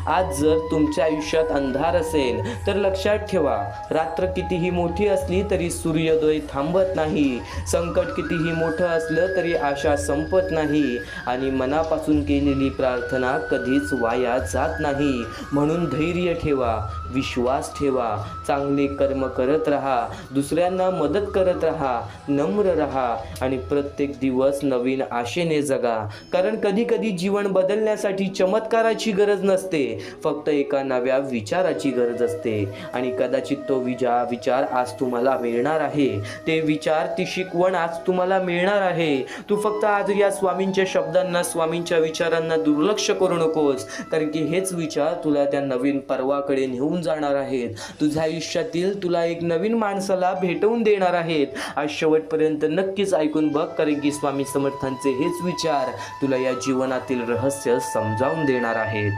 आज जर तुमच्या आयुष्यात अंधार असेल तर लक्षात ठेवा, रात्र कितीही मोठी असली तरी सूर्योदय थांबत नाही. संकट कितीही कितीही मोठं असलं तरी आशा संपत नाही आणि मनापासून केलेली प्रार्थना कधीच वाया जात नाही. म्हणून धैर्य ठेवा, विश्वास ठेवा, चांगले कर्म करत राहा, दुसऱ्यांना मदत करत राहा, नम्र राहा आणि प्रत्येक दिवस नवीन आशेने जगा. कारण कधी कधी जीवन बदलण्यासाठी चमत्काराची गरज नसते, फक्त एका नव्या विचाराची गरज असते. आणि कदाचित तो विचार आज तुम्हाला मिळणार आहे, ते विचार, ती शिकवण आज तुम्हाला मिळणार आहे. तू फक्त आज या स्वामींच्या शब्दांना, स्वामींच्या विचारांना दुर्लक्ष करू नकोस, कारण की हेच विचार तुला त्या नवीन पर्वाकडे नेऊन जाणार आहेत. तुझ्या आयुष्यातील तुला एक नवीन माणसाला भेटवून देणार आहेत. आज शेवटपर्यंत नक्कीच ऐकून बघ, कारण की स्वामी समर्थांचे हेच विचार तुला या जीवनातील रहस्य समजावून देणार आहेत.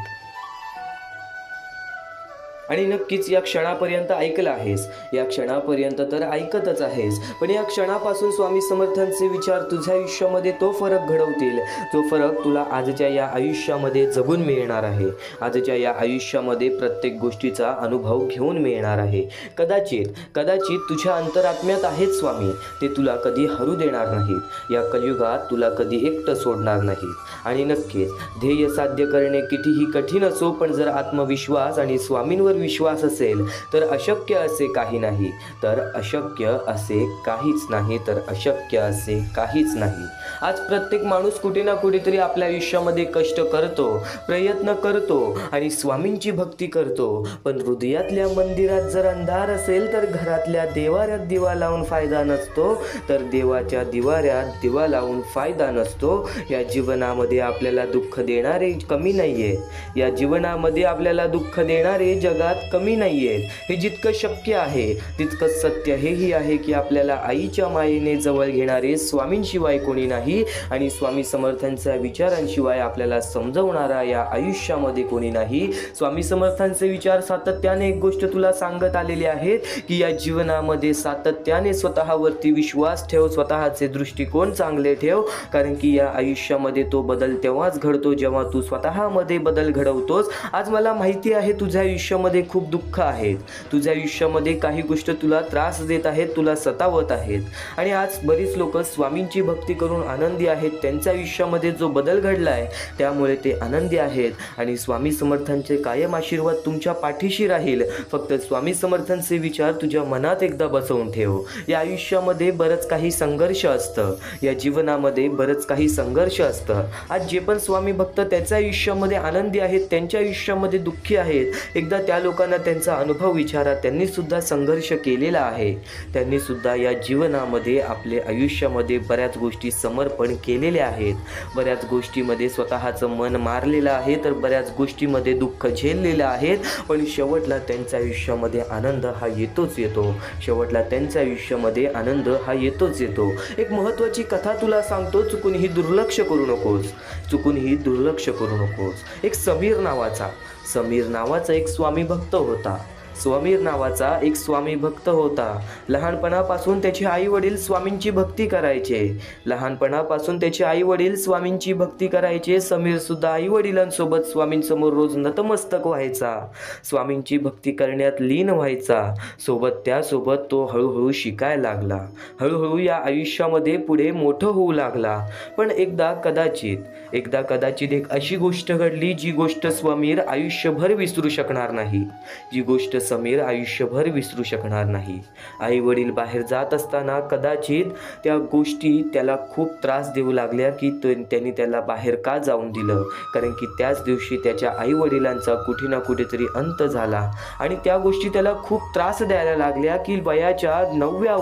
आणि नक्कीच या क्षणापर्यंत ऐकलं आहेस, या क्षणापर्यंत तर ऐकतच आहेस, पण या क्षणापासून स्वामी समर्थांचे विचार तुझ्या आयुष्यामध्ये तो फरक घडवतील, जो फरक तुला आजच्या या आयुष्यामध्ये जगून मिळणार आहे. आजच्या या आयुष्यामध्ये प्रत्येक गोष्टीचा अनुभव घेऊन मिळणार आहे. कदाचित तुझ्या अंतरात्म्यात आहेत स्वामी, ते तुला कधी हरू देणार नाहीत, या कलियुगात तुला कधी एकटं सोडणार नाहीत. आणि नक्कीच ध्येय साध्य करणे कितीही कठीण असो, पण जर आत्मविश्वास आणि स्वामींवर विश्वास असेल तर अशक्य असे काही नाही, तर अशक्य असे काहीच नाही, तर अशक्य असे काहीच नाही. आज प्रत्येक माणूस कुठे ना कुठेतरी आपल्या आयुष्यामध्ये कष्ट करतो, प्रयत्न करतो आणि स्वामींची भक्ती करतो, पण हृदयातल्या मंदिरात जर अंधार असेल तर घरातल्या देवाऱ्यात दिवा लावून फायदा नसतो, तर देवाच्या दिवाऱ्यात दिवा लावून फायदा नसतो. या जीवनामध्ये आपल्याला दुःख देणारे कमी नाहीये, या जीवनामध्ये आपल्याला दुःख देणारे जगात कमी नाहीयेत. हे जितकं शक्य आहे तितकंच सत्य हेही आहे की आपल्याला आईच्या मायेने जवळ घेणारे स्वामींशिवाय कोणी नाही आणि स्वामी समर्थांच्या विचारांशिवाय आपल्याला समजवणारा या आयुष्यामध्ये कोणी नाही. स्वामी समर्थांचे विचार सातत्याने एक गोष्ट तुला सांगत आलेले आहेत की या जीवनामध्ये सातत्याने स्वतःवरती विश्वास ठेव, स्वतःचे दृष्टिकोन चांगले ठेव, कारण की या आयुष्यामध्ये तो बदल तेव्हाच घडतो जेव्हा तू स्वतःमध्ये बदल घडवतोस. आज मला माहिती आहे तुझ्या आयुष्यामध्ये खूप दुःख आहेत, तुझ्या आयुष्यामध्ये काही गोष्ट तुला त्रास देत आहेत, तुला सतावत आहेत आणि आज बरीच लोक स्वामींची भक्ती करून आनंदी आहेत. त्यांच्या आयुष्यामध्ये जो बदल घडलाय त्यामुळे ते आनंदी आहेत आणि स्वामी समर्थांचे कायम आशीर्वाद तुमच्या पाठीशी राहील. फक्त स्वामी समर्थांचे विचार तुझ्या मनात एकदा बसवून ठेव. या आयुष्यामध्ये बरंच काही संघर्ष असतं, या जीवनामध्ये बरंच काही संघर्ष असतं. आज जे पण स्वामी भक्त त्याच्या आयुष्यामध्ये आनंदी आहेत, त्यांच्या आयुष्यामध्ये दुःखी आहेत, एकदा त्या लोकांना त्यांचा अनुभव विचारा. त्यांनी सुद्धा संघर्ष केलेला आहे, त्यांनी सुद्धा या जीवनामध्ये आपले आयुष्यामध्ये बऱ्याच गोष्टी समर्पण केलेल्या आहेत, बऱ्याच गोष्टीमध्ये स्वतःचं मन मारलेलं आहे, तर बऱ्याच गोष्टीमध्ये दुःख झेललेलं आहेत, पण शेवटला त्यांच्या आयुष्यामध्ये आनंद हा येतोच येतो, शेवटला त्यांच्या आयुष्यामध्ये आनंद हा येतोच येतो. एक महत्त्वाची कथा तुला सांगतो, चुकूनही दुर्लक्ष करू नकोस, चुकूनही दुर्लक्ष करू नकोस. एक समीर नावाचा एक स्वामी भक्त होता. समीर नावाचा एक स्वामी भक्त होता. लहानपणापासून त्याचे आई वडील स्वामींची भक्ती करायचे, लहानपणापासून त्याचे आई वडील स्वामींची भक्ती करायचे. समीर सुद्धा आई वडिलांसोबत स्वामींसमोर रोज नतमस्तक व्हायचा, स्वामींची भक्ती करण्यात लीन व्हायचा. त्यासोबत तो हळूहळू शिकायला लागला, हळूहळू या आयुष्यामध्ये पुढे मोठं होऊ लागला. पण एकदा कदाचित एक अशी गोष्ट घडली जी गोष्ट समीर आयुष्यभर विसरू शकणार नाही, जी गोष्ट समीर आयुष्यभर विसरू शकणार नाही. आई वडील बाहेर जात असताना कदाचित त्या गोष्टी त्याला खूप त्रास देऊ लागल्या की त्यांनी त्याला बाहेर का जाऊन दिलं, कारण की त्याच दिवशी त्याच्या आई वडिलांचा कुठे ना कुठेतरी अंत झाला आणि त्या गोष्टी त्याला खूप त्रास द्यायला लागल्या की वयाच्या 9व्या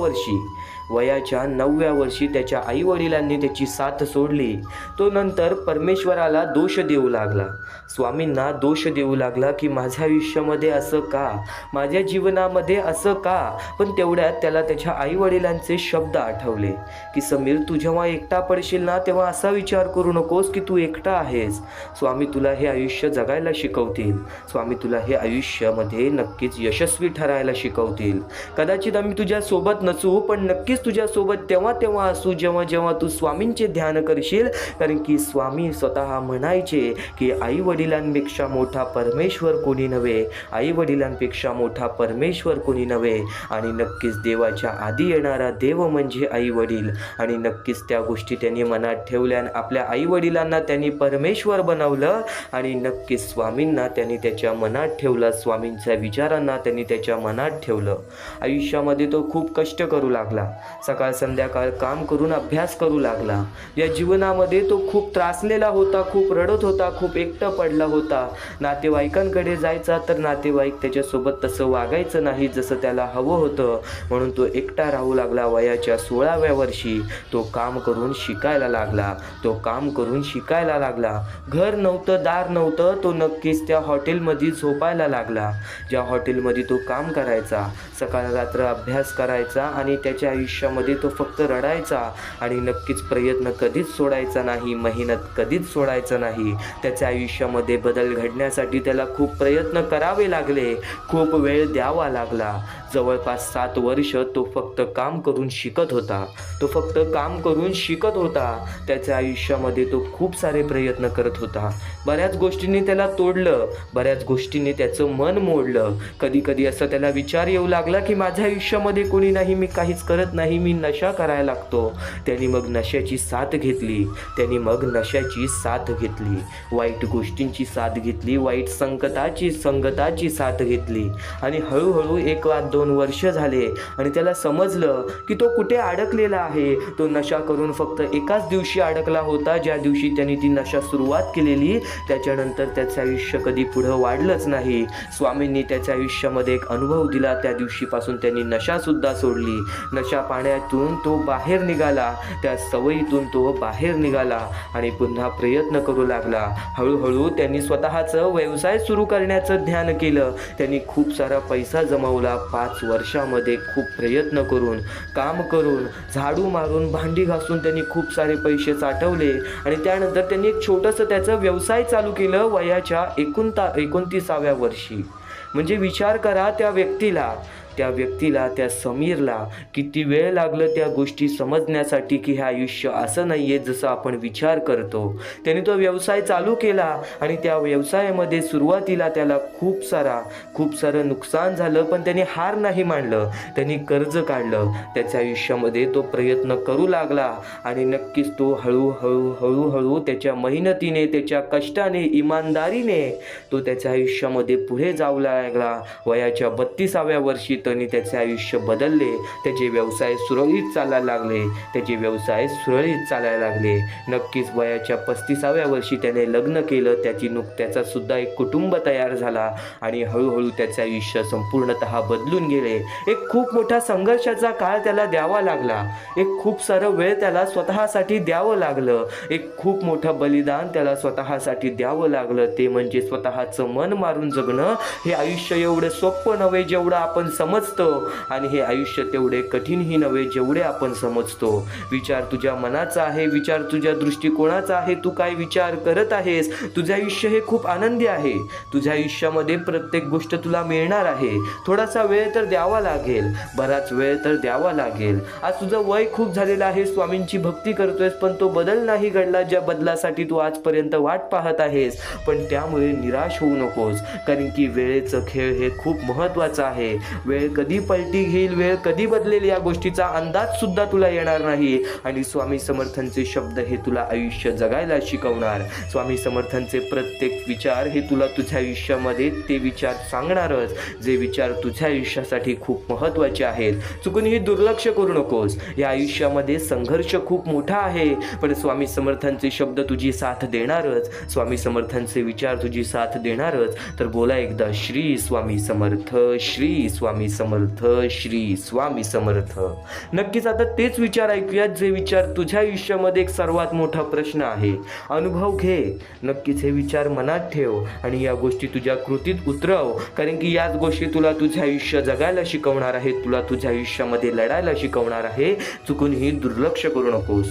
वर्षी त्याच्या आई वडिलांनी त्याची साथ सोडली. तो नंतर परमेश्वराला दोष देऊ लागला, स्वामींना दोष देऊ लागला की माझ्या आयुष्यामध्ये असं का, माझ्या जीवनामध्ये असं का. पण तेवढ्यात त्याला त्याच्या आई वडिलांचे शब्द आठवले की समीर, तू जेव्हा एकटा पडशील ना तेव्हा असा विचार करू नकोस की तू एकटा आहेस. स्वामी तुला हे आयुष्य जगायला शिकवतील, स्वामी तुला हे आयुष्यामध्ये नक्कीच यशस्वी ठरायला शिकवतील. कदाचित आम्ही तुझ्या सोबत नसू, पण नक्की नक्कीच तुझ्यासोबत तेव्हा असू जेव्हा तू स्वामींचे ध्यान करशील. कारण की स्वामी स्वतः म्हणायचे की आई वडिलांपेक्षा मोठा परमेश्वर कोणी नव्हे, आई वडिलांपेक्षा मोठा परमेश्वर कोणी नव्हे. आणि नक्कीच देवाच्या आधी येणारा देव म्हणजे आई वडील. आणि नक्कीच त्या गोष्टी त्यांनी मनात ठेवल्या आणि आपल्या आई वडिलांना त्यांनी परमेश्वर बनवलं. आणि नक्कीच स्वामींना त्यांनी त्याच्या मनात ठेवलं, स्वामींच्या विचारांना त्यांनी त्याच्या मनात ठेवलं. आयुष्यामध्ये तो खूप कष्ट करू लागला, सकाळ संध्याकाळ काम करून अभ्यास करू लागला. या जीवनामध्ये तो खूप त्रासलेला होता, खूप रडत होता, खूप एकटा पडला होता. नातेवाईकांकडे जायचा तर नातेवाईक त्याच्यासोबत तसं वागायचं नाही जसं त्याला हवं होतं. म्हणून तो एकटा राहू लागला. वयाच्या 16व्या वर्षी तो काम करून शिकायला लागला. घर नव्हतं, दार नव्हतं. तो नक्कीच त्या हॉटेलमध्ये झोपायला लागला, ज्या हॉटेलमध्ये तो काम करायचा. सकाळ रात्र अभ्यास करायचा आणि त्याच्या आयुष्यामध्ये तो फक्त रडायचा. आणि नक्कीच प्रयत्न कधीच सोडायचा नाही, मेहनत कधीच सोडायचा नाही. त्याच्या आयुष्यामध्ये बदल घडण्यासाठी त्याला खूप प्रयत्न करावे लागले, खूप वेळ द्यावा लागला. जवळपास 7 वर्ष तो फक्त काम करून शिकत होता. त्याच्या आयुष्यामध्ये तो खूप सारे प्रयत्न करत होता. बऱ्याच गोष्टींनी त्याला तोडलं, बऱ्याच गोष्टींनी त्याचं मन मोडलं. कधी असं त्याला विचार येऊ लागला की माझ्या आयुष्यामध्ये कोणी नाही, मी काहीच करत नाही, मी नशा करायला लागतो. त्यांनी मग नशाची साथ घेतली, वाईट गोष्टींची साथ घेतली, वाईट संगताची साथ घेतली. आणि हळूहळू 1-2 वर्ष झाले आणि त्याला समजलं की तो कुठे अडकलेला आहे. तो नशा करून फक्त एकाच दिवशी अडकला होता, ज्या दिवशी त्यांनी ती नशा सुरुवात केलेली. त्याच्यानंतर त्याचं आयुष्य कधी पुढं वाढलंच नाही. स्वामींनी त्याच्या आयुष्यामध्ये एक अनुभव दिला. त्या दिवशीपासून त्यांनी नशासुद्धा सोडली. नशा पाण्यातून तो बाहेर निघाला, त्या सवयीतून तो बाहेर निघाला आणि पुन्हा प्रयत्न करू लागला. हळूहळू त्यांनी स्वतःचं व्यवसाय सुरू करण्याचं ध्यान केलं. त्यांनी खूप सारा पैसा जमवला. 5 वर्षामध्ये खूप प्रयत्न करून, काम करून, झाडू मारून, भांडी घासून त्यांनी खूप सारे पैसे साठवले. आणि त्यानंतर त्यांनी एक छोटंसं त्याचं व्यवसाय चालू केलं वयाच्या 29व्या वर्षी. म्हणजे विचार करा, त्या व्यक्तीला त्या समीरला किती वेळ लागलं त्या गोष्टी समजण्यासाठी की हे आयुष्य असं नाही आहे जसं आपण विचार करतो. त्याने तो व्यवसाय चालू केला आणि त्या व्यवसायामध्ये सुरुवातीला त्याला खूप सारं नुकसान झालं, पण त्याने हार नाही मानलं. त्यांनी कर्ज काढलं. त्याच्या आयुष्यामध्ये तो प्रयत्न करू लागला आणि नक्कीच तो हळूहळू त्याच्या मेहनतीने, त्याच्या कष्टाने, इमानदारीने तो त्याच्या आयुष्यामध्ये पुढे जाऊ लागला. वयाच्या 32व्या वर्षी त्यांनी त्याचे आयुष्य बदलले. त्याचे व्यवसाय सुरळीत चालायला लागले. नक्कीच वयाच्या 35व्या वर्षी त्याने लग्न केलं. त्याचा सुद्धा एक कुटुंब तयार झाला आणि हळूहळू त्याचे आयुष्य संपूर्णतः बदलून गेले. एक खूप मोठा संघर्षाचा काळ त्याला द्यावा लागला. एक खूप सारं वेळ त्याला स्वतःसाठी द्यावं लागलं. एक खूप मोठं बलिदान त्याला स्वतःसाठी द्यावं लागलं. ते म्हणजे स्वतःचं मन मारून जगणं. हे आयुष्य एवढं सोपं नव्हे जेवढं आपण समजतो आणि हे आयुष्य तेवढे कठीणही नव्हे जेवढे आपण समजतो. विचार तुझ्या मनाचा आहे, विचार तुझ्या दृष्टिकोनाचा आहे. तू काय विचार करत आहेस? तुझे आयुष्य हे खूप आनंदी आहे. तुझ्या आयुष्यामध्ये प्रत्येक गोष्ट तुला मिळणार आहे. थोडासा वेळ तर द्यावा लागेल, बराच वेळ तर द्यावा लागेल. आज तुझं वय खूप झालेलं आहे, स्वामींची भक्ती करतोयस, पण तो बदल नाही घडला ज्या बदलासाठी तू आजपर्यंत वाट पाहत आहेस. पण त्यामुळे निराश होऊ नकोस, कारण की वेळेचं खेळ हे खूप महत्त्वाचं आहे. वेळ कधी पलटी घेईल, वेळ कधी बदलेल या गोष्टीचा अंदाज सुद्धा तुला येणार नाही. आणि स्वामी समर्थांचे शब्द हे तुला आयुष्य जगायला शिकवणार. स्वामी समर्थांचे प्रत्येक विचार हे तुला तुझ्या आयुष्यामध्ये ते विचार सांगणारच, जे विचार तुझ्या आयुष्यासाठी खूप महत्त्वाचे आहेत. चुकूनही दुर्लक्ष करू नकोस. या आयुष्यामध्ये संघर्ष खूप मोठा आहे, पण स्वामी समर्थांचे शब्द तुझी साथ देणारच, स्वामी समर्थांचे विचार तुझी साथ देणारच. तर बोला एकदा श्री स्वामी समर्थ, श्री स्वामी समर्थ, श्री स्वामी समर्थ. नक्कीच आता तेच विचार ऐकूयात जे विचार तुझ्या आयुष्यामध्ये एक सर्वात मोठा प्रश्न आहे. अनुभव घे, नक्कीच हे विचार मनात ठेव आणि या गोष्टी तुझ्या कृतीत उतरव, कारण की याच गोष्टी तुला तुझे आयुष्य जगायला शिकवणार आहेत, तुला तुझ्या आयुष्यामध्ये लढायला शिकवणार आहे. चुकूनही दुर्लक्ष करू नकोस.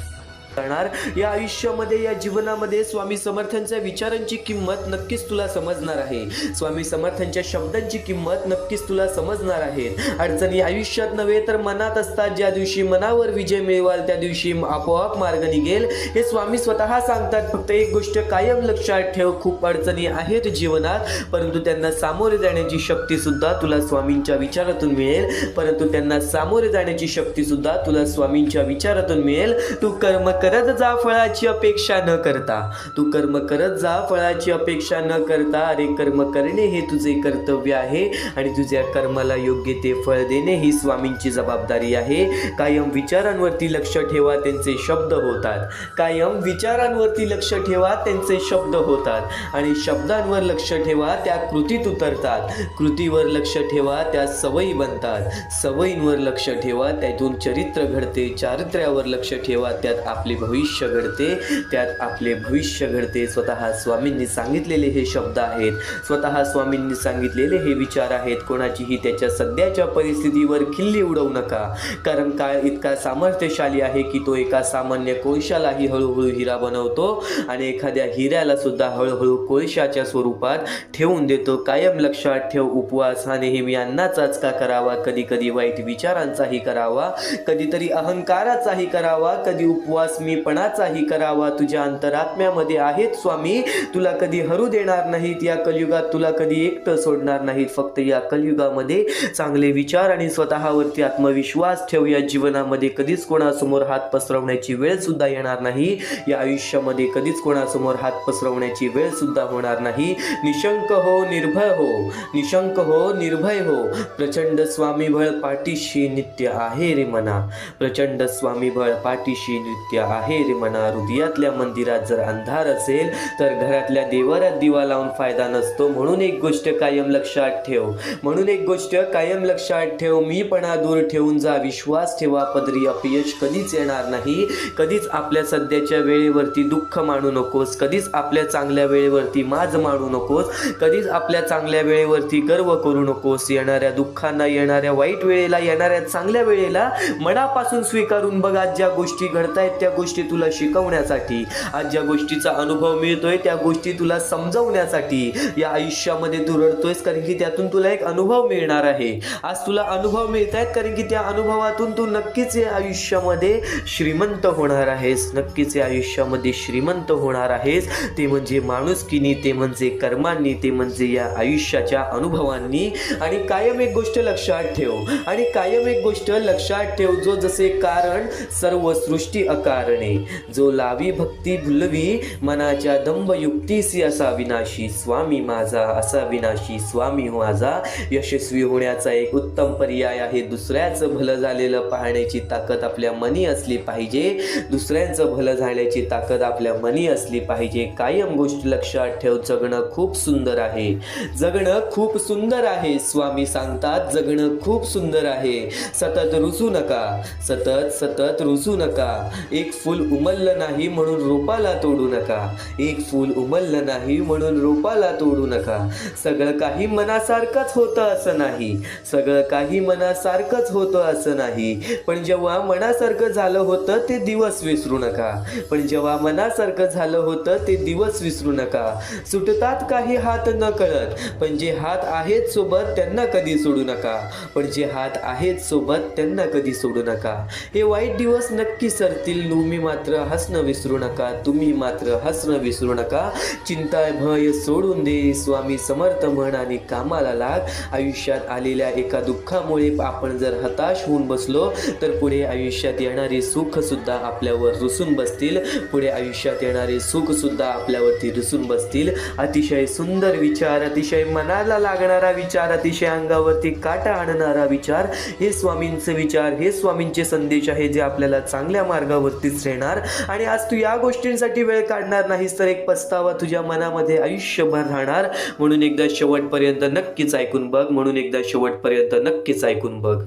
करणार या आयुष्यामध्ये, या जीवनामध्ये स्वामी समर्थांच्या विचारांची किंमत नक्कीच तुला समजणार आहे. स्वामी समर्थांच्या शब्दांची किंमत नक्कीच तुला समजणार आहे. अडचणी आयुष्यात नव्हे तर मनात असतात. ज्या दिवशी मनावर विजय मिळवाल त्या दिवशी आपोआप मार्ग निघेल, हे स्वामी स्वतः सांगतात. फक्त एक गोष्ट कायम लक्षात ठेव, खूप अडचणी आहेत जीवनात, परंतु त्यांना सामोरे जाण्याची शक्ती सुद्धा तुला स्वामींच्या विचारातून मिळेल. परंतु त्यांना सामोरे जाण्याची शक्ती सुद्धा तुला स्वामींच्या विचारातून मिळेल. तू कर्म करत जा फळाची अपेक्षा न करता. तू कर्म करत जा फळाची अपेक्षा न करता. अरे कर्म करणे हे तुझे कर्तव्य आहे आणि तुझ्या कर्माला योग्य ते फळ देणे ही स्वामींची जबाबदारी आहे. कायम विचारांवरती लक्ष ठेवा, त्यांचे शब्द होतात. कायम विचारांवरती लक्ष ठेवा, त्यांचे शब्द होतात. आणि शब्दांवर लक्ष ठेवा, त्या कृतीत उतरतात. कृतीवर लक्ष ठेवा, त्या सवयी बनतात. सवयींवर लक्ष ठेवा, त्यातून चरित्र घडते. चारित्र्यावर लक्ष ठेवा, त्यात आपले भविष्य घडते. त्यात आपले भविष्य घडते. स्वतः स्वामींनी सांगितलेले हे शब्द आहेत. स्वतः स्वामींनी सांगितलेले हे विचार आहेत. कोणाचीही त्याच्या सध्याच्या परिस्थितीवर खिल्ली उडवू नका, कारण काळ इतका सामर्थ्यशाली आहे की तो एका सामान्य कोळशालाही हळूहळू हिरा बनवतो आणि एखाद्या हिऱ्याला सुद्धा हळूहळू कोळशाच्या स्वरूपात ठेवून देतो. कायम लक्षात ठेव, उपवास हा नेहमी अन्नाचाच का करावा, कधी कधी वाईट विचारांचाही करावा, कधीतरी अहंकाराचाही करावा, कधी उपवास मीपणाचाही करावा. तुझ्या अंतरात्म्यामध्ये आहेत स्वामी, तुला कधी हरू देणार नाहीत. या कलियुगात तुला कधी एकटं सोडणार नाहीत. फक्त या कलियुगामध्ये चांगले विचार आणि स्वतःवरती आत्मविश्वास ठेव. या जीवनामध्ये कधीच कोणासमोर हात पसरवण्याची वेळ सुद्धा येणार नाही. या आयुष्यामध्ये कधीच कोणासमोर हात पसरवण्याची वेळ सुद्धा होणार नाही. निशंक हो, निर्भय हो. निशंक हो, निर्भय हो. प्रचंड स्वामीबळ पाठीशी नित्य आहे रे मना. प्रचंड स्वामीबळ पाठीशी नित्य आहे रे मना. हृदयातल्या मंदिरात जर अंधार असेल तर घरातल्या देवाऱ्यात दिवा लावून फायदा नसतो. म्हणून एक गोष्ट कायम लक्षात ठेव. म्हणून एक गोष्ट कायम लक्षात ठेव. मीपणा दूर ठेवून जा. विश्वास ठेवा, पदरी अपयश कधीच येणार नाही. कधीच आपल्या सध्याच्या वेळेवरती दुःख मानू नकोस. कधीच आपल्या चांगल्या वेळेवरती माज मानू नकोस. कधीच आपल्या चांगल्या वेळेवरती गर्व करू नकोस. येणाऱ्या दुःखांना, येणाऱ्या वाईट वेळेला, येणाऱ्या चांगल्या वेळेला मनापासून स्वीकारून बघ. आज ज्या गोष्टी घडतायत त्या गोष्टी तुला शिकवण्यासाठी, आज ज्या गोष्टीचा अनुभव मिळतोय त्या गोष्टी तुला समजवण्यासाठी. या आयुष्यामध्ये तू रडतोयस कारण की त्यातून तुला एक अनुभव मिळणार आहे. आज तुला अनुभव मिळत आहेत कारण की त्या अनुभवातून तू नक्कीच या आयुष्यामध्ये श्रीमंत होणार आहेस. नक्कीच या आयुष्यामध्ये श्रीमंत होणार आहेस. ते म्हणजे माणुसकीनी, ते म्हणजे कर्मांनी, ते म्हणजे या आयुष्याच्या अनुभवांनी. आणि कायम एक गोष्ट लक्षात ठेव. आणि कायम एक गोष्ट लक्षात ठेव. जो जसे कारण सर्व सृष्टी अकारणे. जो लावी भक्ती भुलवी मनाच्या दंभ युक्तीसी असा विनाशी. स्वामी माझा असा विनाशी स्वामी माझा. यशस्वी होण्याचा एक उत्तम पर्याय आहे. दुसऱ्याचं भलं झालेलं पाहण्याची ताकद आपल्या मनी असली पाहिजे. दुसऱ्यांचं भलं झाल्याची ताकद आपल्या मनी असली पाहिजे. कायम गोष्ट लक्षात ठेव. जगणं खूप सुंदर आहे. जगणं खूप सुंदर आहे. स्वामी सांगतात जगणं खूप सुंदर आहे. सतत रुसू नका. सतत सतत रुसू नका. एक फूल उमललं नाही म्हणून रोपाला तोडू नका. एक फूल उमललं नाही म्हणून रोपाला तोडू नका. सगळं काही मनासारखंच होतं असं नाही. सगळं काही मनासारखंच होतं असं नाही. पण जेव्हा मनासारखं झालं होतं ते दिवस विसरू नका. पण जेव्हा मनासारखं झालं होतं ते दिवस विसरू नका. सुटतात काही हात न कळत, पण जे हात आहेत सोबत त्यांना कधी सोडू नका. पण जे हात आहेत सोबत त्यांना कधी सोडू नका. हे वाईट दिवस नक्की सरतील. तुम्ही मात्र हसणं विसरू नका. तुम्ही मात्र हसणं विसरू नका. चिंता भय सोडून दे. स्वामी समर्थ म्हण आणि कामाला लाग. आयुष्यात आलेल्या एका दुःखामुळे आपण जर हताश होऊन बसलो तर पुढे आयुष्यात येणारे सुख सुद्धा आपल्यावर रुसून बसतील. पुढे आयुष्यात येणारे सुख सुद्धा आपल्यावरती रुसून बसतील. अतिशय सुंदर विचार, अतिशय मनाला लागणारा विचार, अतिशय अंगावरती काटा आणणारा विचार, हे स्वामींचे विचार, हे स्वामींचे संदेश आहे जे आपल्याला चांगल्या मार्गावरतीच नेणार. आणि आज तू या गोष्टींसाठी वेळ काढणार नाहीस तर एक पस्तावा तुझ्या मनामध्ये आयुष्यभर राहणार. म्हणून एकदा शेवटपर्यंत नक्कीच ऐकून बघ. म्हणून एकदा शेवटपर्यंत नक्कीच ऐकून बघ.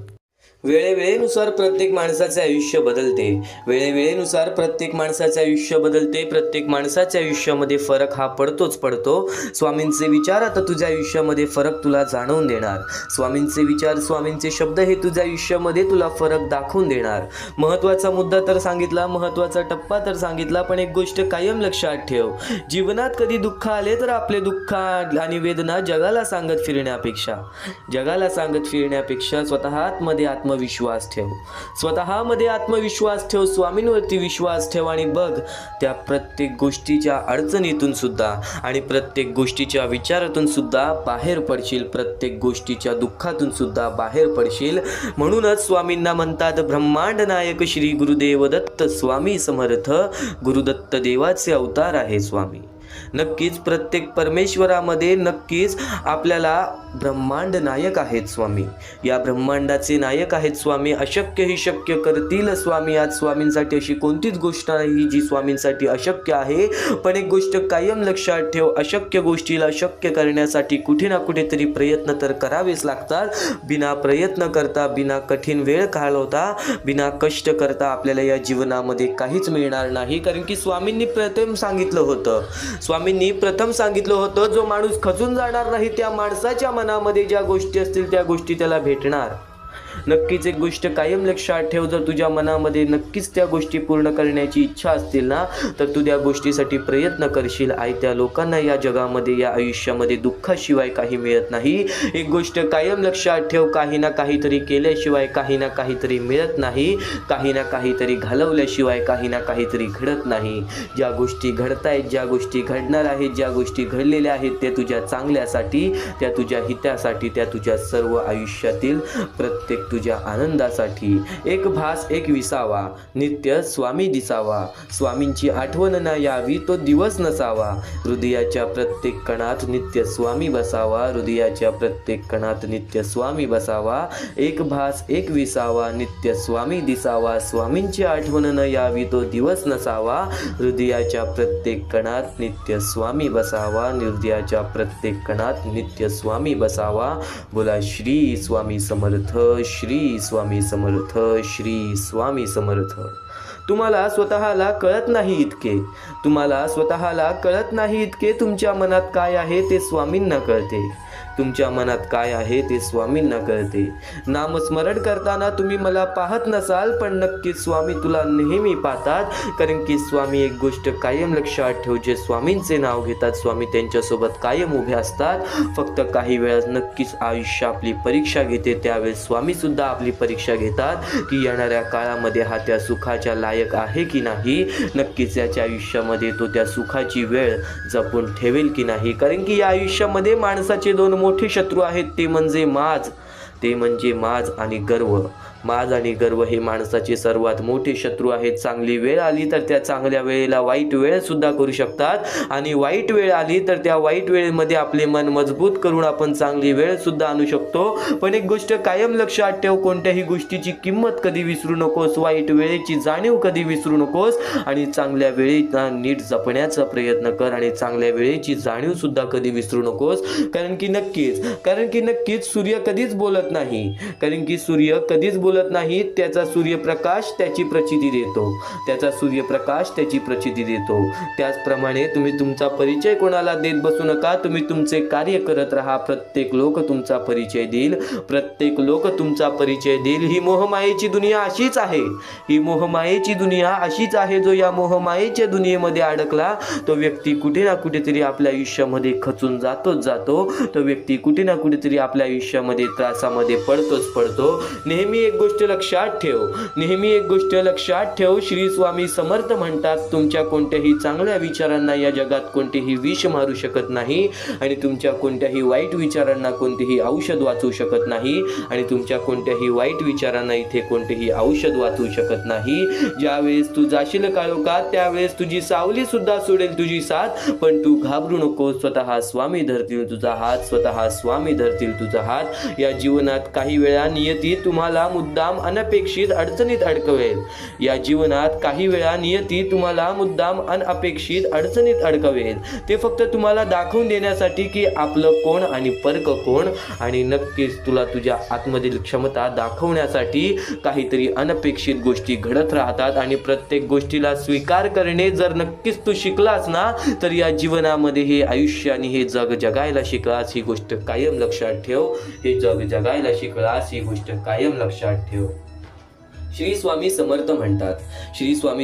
वेळेवेळेनुसार प्रत्येक माणसाचे आयुष्य बदलते. वेळेवेळेनुसार प्रत्येक माणसाचे आयुष्य बदलते. प्रत्येक माणसाच्या आयुष्यामध्ये फरक हा पडतोच पडतो. स्वामींचे विचार आता तुझ्या आयुष्यामध्ये फरक तुला जाणवून देणार. स्वामींचे विचार, स्वामींचे शब्द हे तुझ्या आयुष्यामध्ये तुला फरक दाखवून देणार. महत्त्वाचा मुद्दा तर सांगितला, महत्त्वाचा टप्पा तर सांगितला, पण एक गोष्ट कायम लक्षात ठेव. जीवनात कधी दुःख आले तर आपले दुःख आणि वेदना जगाला सांगत फिरण्यापेक्षा स्वतः आतमध्ये आत्मविश्वास ठेव. स्वतःमध्ये आत्मविश्वास ठेव, स्वामींवरती विश्वास ठेव आणि बघ त्या प्रत्येक गोष्टीच्या अडचणीतून सुद्धा आणि प्रत्येक गोष्टीच्या विचारातून सुद्धा बाहेर पडशील. प्रत्येक गोष्टीच्या दुःखातून सुद्धा बाहेर पडशील. म्हणूनच स्वामींना म्हणतात ब्रह्मांड नायक श्री गुरुदेव दत्त स्वामी समर्थ. गुरुदत्त देवाचे अवतार आहे स्वामी. नक्कीच प्रत्येक परमेश्वरामध्ये नक्कीच आपल्याला ब्रह्मांड नायक आहेत स्वामी. या ब्रह्मांडाचे नायक आहेत स्वामी. अशक्य ही शक्य करतील स्वामी. आज स्वामींसाठी अशी कोणतीच गोष्ट नाही जी स्वामींसाठी अशक्य आहे. पण एक गोष्ट कायम लक्षात ठेव, अशक्य गोष्टीला शक्य करण्यासाठी कुठे ना कुठेतरी प्रयत्न तर करावेच लागतात. बिना प्रयत्न करता, बिना कठीण वेळ घालवता, बिना कष्ट करता आपल्याला या जीवनामध्ये काहीच मिळणार नाही. कारण की स्वामींनी प्रथम सांगितलं होतं जो माणूस खचून जाणार नाही त्या माणसाच्या मनामध्ये ज्या गोष्टी असतील त्या गोष्टी त्याला भेटणार. नक्कीच एक गोष्ट कायम लक्षात ठेव, जर तुझ्या मनामध्ये नक्कीच त्या गोष्टी पूर्ण करण्याची इच्छा असतील ना तर तू त्या गोष्टीसाठी प्रयत्न करशील. त्या लोकांना या जगामध्ये, या आयुष्यामध्ये दुःखाशिवाय काही मिळत नाही. एक गोष्ट कायम लक्षात ठेव, काही ना काहीतरी केल्याशिवाय काही ना काहीतरी मिळत नाही. काही ना काहीतरी घालवल्याशिवाय काही ना काहीतरी घडत नाही. ज्या गोष्टी घडतायत, ज्या गोष्टी घडणार आहेत, ज्या गोष्टी घडलेल्या आहेत त्या तुझ्या चांगल्यासाठी, त्या तुझ्या हितासाठी, त्या तुझ्या सर्व आयुष्यातील प्रत्येक तुझ्या आनंदासाठी. एक भास एक विसावा, नित्य स्वामी दिसावा. स्वामींची आठवण ना यावी तो दिवस नसावा. हृदयाच्या प्रत्येक कणात नित्य स्वामी बसावा. हृदयाच्या प्रत्येक कणात नित्य स्वामी बसावा. एक भास एक विसावा, नित्य स्वामी दिसावा. स्वामींची आठवण न यावी तो दिवस नसावा. हृदयाच्या प्रत्येक कणात नित्य स्वामी बसावा. हृदयाच्या प्रत्येक कणात नित्य स्वामी बसावा. बोला श्री स्वामी समर्थ, श्री स्वामी समर्थ, श्री स्वामी समर्थ. तुम्हाला स्वतःला कळत नाही इतके तुमच्या मनात काय आहे ते स्वामींना कळते. तुमच्या मनात काय आहे ते स्वामींना कळते. नामस्मरण करताना तुम्ही मला पाहत नसाल पण नक्की स्वामी तुला नेहमी पाहतात. कारण की स्वामी एक गोष्ट कायम लक्षात ठेव, जे स्वामींचे नाव घेतात स्वामी त्यांच्यासोबत कायम उभे असतात. फक्त काही वेळा नक्कीच आयुष्य आपली परीक्षा घेते. त्यावेळेस स्वामी सुद्धा आपली परीक्षा घेतात की येणाऱ्या काळामध्ये हा त्या सुखाच्या लायक आहे की नाही. नक्कीच याच्या आयुष्यामध्ये तो त्या सुखाची वेळ जपून ठेवेल की नाही. कारण की या आयुष्यामध्ये माणसाचे दोन मोठे शत्रू आहेत, ते म्हणजे माज आणि गर्व. माज आणि गर्व हे माणसाचे सर्वात मोठे शत्रू आहेत. चांगली वेळ आली तर त्या चांगल्या वेळेला वाईट वेळ सुद्धा करू शकतात आणि वाईट वेळ आली तर त्या वाईट वेळेमध्ये आपले मन मजबूत करून आपण चांगली वेळ सुद्धा आणू शकतो. पण एक गोष्ट कायम लक्षात ठेव, कोणत्याही गोष्टीची किंमत कधी विसरू नकोस. वाईट वेळेची जाणीव कधी विसरू नकोस आणि चांगल्या वेळेला नीट जपण्याचा प्रयत्न कर आणि चांगल्या वेळेची जाणीव सुद्धा कधी विसरू नकोस. कारण की नक्कीच सूर्य कधीच बोलत नाही. त्याचा सूर्यप्रकाश त्याची प्रचिती देतो. त्याचप्रमाणे तुम्ही तुमचा परिचय कोणाला देत बसू नका. तुम्ही तुमचे कार्य करत राहा. प्रत्येक लोक तुमचा परिचय देईल. ही मोहमायेची दुनिया अशीच आहे. जो या मोहमायेच्या दुनियेमध्ये अडकला तो व्यक्ती कुठे ना कुठेतरी आपल्या आयुष्यामध्ये खचून जातो. तो व्यक्ती कुठे ना कुठेतरी आपल्या आयुष्यामध्ये त्रासामध्ये पडतो. नेहमी एक गोष्ट लक्षात ठेव, श्री स्वामी समर्थ म्हणतात तुमच्या कोणत्याही चांगल्या विचारांना या जगात कोणतेही विष मारू शकत नाही आणि तुमच्या कोणत्याही वाईट विचारांना कोणतेही औषध वाचू शकत नाही आणि तुमच्या कोणत्याही वाईट विचारांना इथे कोणतेही औषध वाचू शकत नाही. ज्यावेळेस तू जाशील काळोखात त्यावेळेस तुझी सावली सुद्धा सोडेल तुझी साथ. पण तू घाबरू नको. स्वतः स्वामी धरतील तुझा हात. या जीवनात काही वेळा नियती तुम्हाला मुद्दाम अनपेक्षित अडचणीत अडकवेल. या जीवनात काही वेळा नियती तुम्हाला मुद्दाम अनपेक्षित अडचणीत अडकवेल. ते फक्त तुम्हाला दाखवून देण्यासाठी की आपलं कोण आणि परक कोण, आणि नक्कीच तुला तुझ्या आतमधील क्षमता दाखवण्यासाठी काहीतरी अनपेक्षित गोष्टी घडत राहतात. आणि प्रत्येक गोष्टीला स्वीकार करणे जर नक्कीच तू शिकलास ना, तर या जीवनामध्ये हे आयुष्य आणि हे जग जगायला शिकलास, ही गोष्ट कायम लक्षात ठेव. हे जग जगायला शिकलास, ही गोष्ट कायम लक्षात ठेव. श्री स्वामी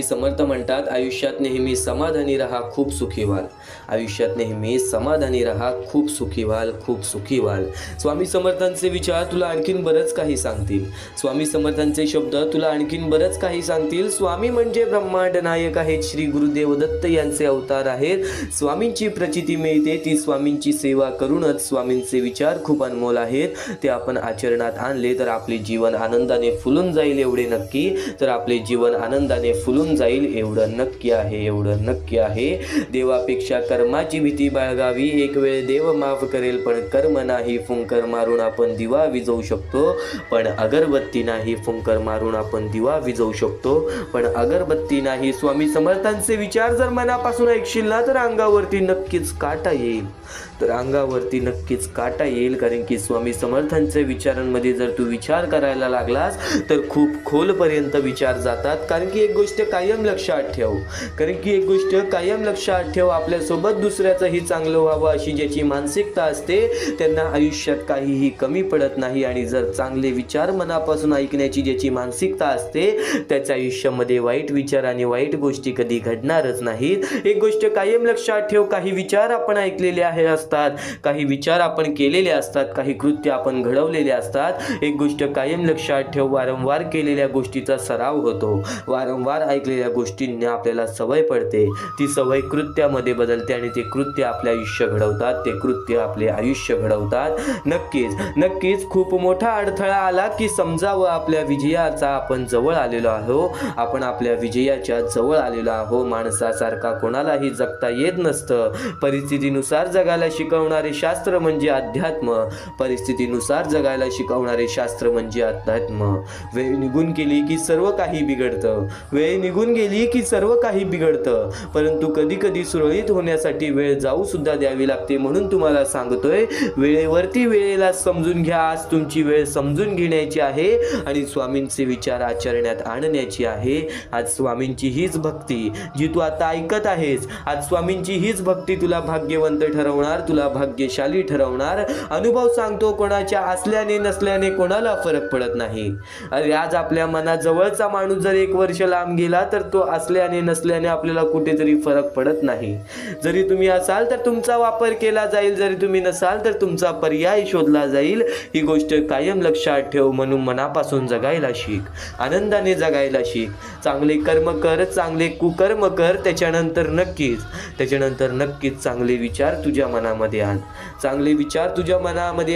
समर्थ म्हणतात, आयुष्यात नेहमी समाधानी राहा, खूप सुखी व्हाल. आयुष्यात नेहमी समाधानी राहा, खूप सुखी व्हाल, खूप सुखी व्हाल. स्वामी समर्थांचे विचार तुला आणखीन बरंच काही सांगतील. स्वामी समर्थांचे शब्द तुला आणखीन बरंच काही सांगतील. स्वामी म्हणजे ब्रह्मांड नायक आहेत. श्री गुरुदेव दत्त यांचे अवतार आहेत. स्वामींची प्रचिती मिळते ती स्वामींची सेवा करूनच. स्वामींचे विचार खूप अनमोल आहेत. ते आपण आचरणात आणले तर आपले जीवन आनंदाने फुलून जाईल, एवढे नक्की. तर आपले जीवन आनंदाने फुलून जाईल, एवढं नक्की आहे, एवढं नक्की आहे. देवापेक्षा कर्माची भीती बाळगावी. एक वेळ देव माफ करेल, पण कर्म नाही. फुंकर मारून आपण दिवा विझवू शकतो, पण अगरबत्ती नाही. फुंकर मारून आपण दिवा विझवू शकतो, पण अगरबत्ती नाही. स्वामी समर्थांचे विचार जर मनापासून ऐकशील ना, तर अंगावरती नक्कीच काटा येईल, तर अंगावरती नक्कीच काटा येईल. कारण की स्वामी समर्थांच्या विचारांमध्ये जर तू विचार करायला लागलास तर खूप खोलपर्यंत विचार जातात. कारण की एक गोष्ट कायम लक्षात ठेव, आपल्यासोबत दुसऱ्याचंही चांगलं व्हावं अशी ज्याची मानसिकता असते त्यांना आयुष्यात काहीही कमी पडत नाही. आणि जर चांगले विचार मनापासून ऐकण्याची ज्याची मानसिकता असते त्याच्या आयुष्यामध्ये वाईट विचार आणि वाईट गोष्टी कधी घडणारच नाहीत. एक गोष्ट कायम लक्षात ठेव, काही विचार आपण ऐकलेले असतात, काही विचार आपण केलेले असतात, काही कृत्य आपण घडवलेले असतात. एक गोष्ट कायम लक्षात ठेव, वारंवार केलेल्या गोष्टीचा सराव होतो. वारंवार ऐकलेल्या गोष्टींना आपल्याला सवय पडते. ती सवय कृत्यामध्ये बदलते आणि ते कृत्य आपले आयुष्य घडवतात, ते कृत्य आपले आयुष्य घडवतात. नक्कीच खूप मोठा अडथळा आला की समजावं, आपल्या विजयाचा आपण जवळ आलेलो आहोत. आपण आपल्या विजयाच्या जवळ आलेलो आहोत. माणसासारखा कोणालाही जगता येत नसतं. परिस्थितीनुसार जगायला शिकवणारे शास्त्र म्हणजे अध्यात्म. परिस्थितीनुसार जगायला शिकवणारे शास्त्र म्हणजे अध्यात्म. वेळ निघून गेली की सर्व काही बिघडतं. परंतु कधी कधी सुरळीत होण्यासाठी वेळ जाऊ सुद्धा द्यावी लागते. म्हणून तुम्हाला सांगतोय, वेळेवरती वेळेला समजून घ्या. आज तुमची वेळ समजून घेण्याची आहे आणि स्वामींचे विचार आचरण्यात आणण्याची आहे. आज स्वामींची हीच भक्ती जी तू आता ऐकत आहेस, आज स्वामींची हीच भक्ती तुला भाग्यवंत ठरवणार, तुला भाग्यशाली ठरवणार. अनुभव सांगतो, कोणाच्या असल्याने नसल्याने कोणाला फरक पडत नाही. अरे आज आपल्या मनाजवळचा माणूस जर 1 वर्ष लांब गेला तर तो असल्याने नसल्याने आपल्याला कुठेतरी फरक पडत नाही. जरी तुम्ही असाल तर तुमचा वापर केला जाईल, जरी तुम्ही नसाल तर तुमचा पर्याय शोधला जाईल. ही गोष्ट कायम लक्षात ठेव. म्हणून मनापासून जगायला शिक, आनंदाने जगायला शिक. चांगले कर्म कर, चांगले कुकर्म कर. त्याच्यानंतर नक्कीच चांगले विचार तुझ्या मनामध्ये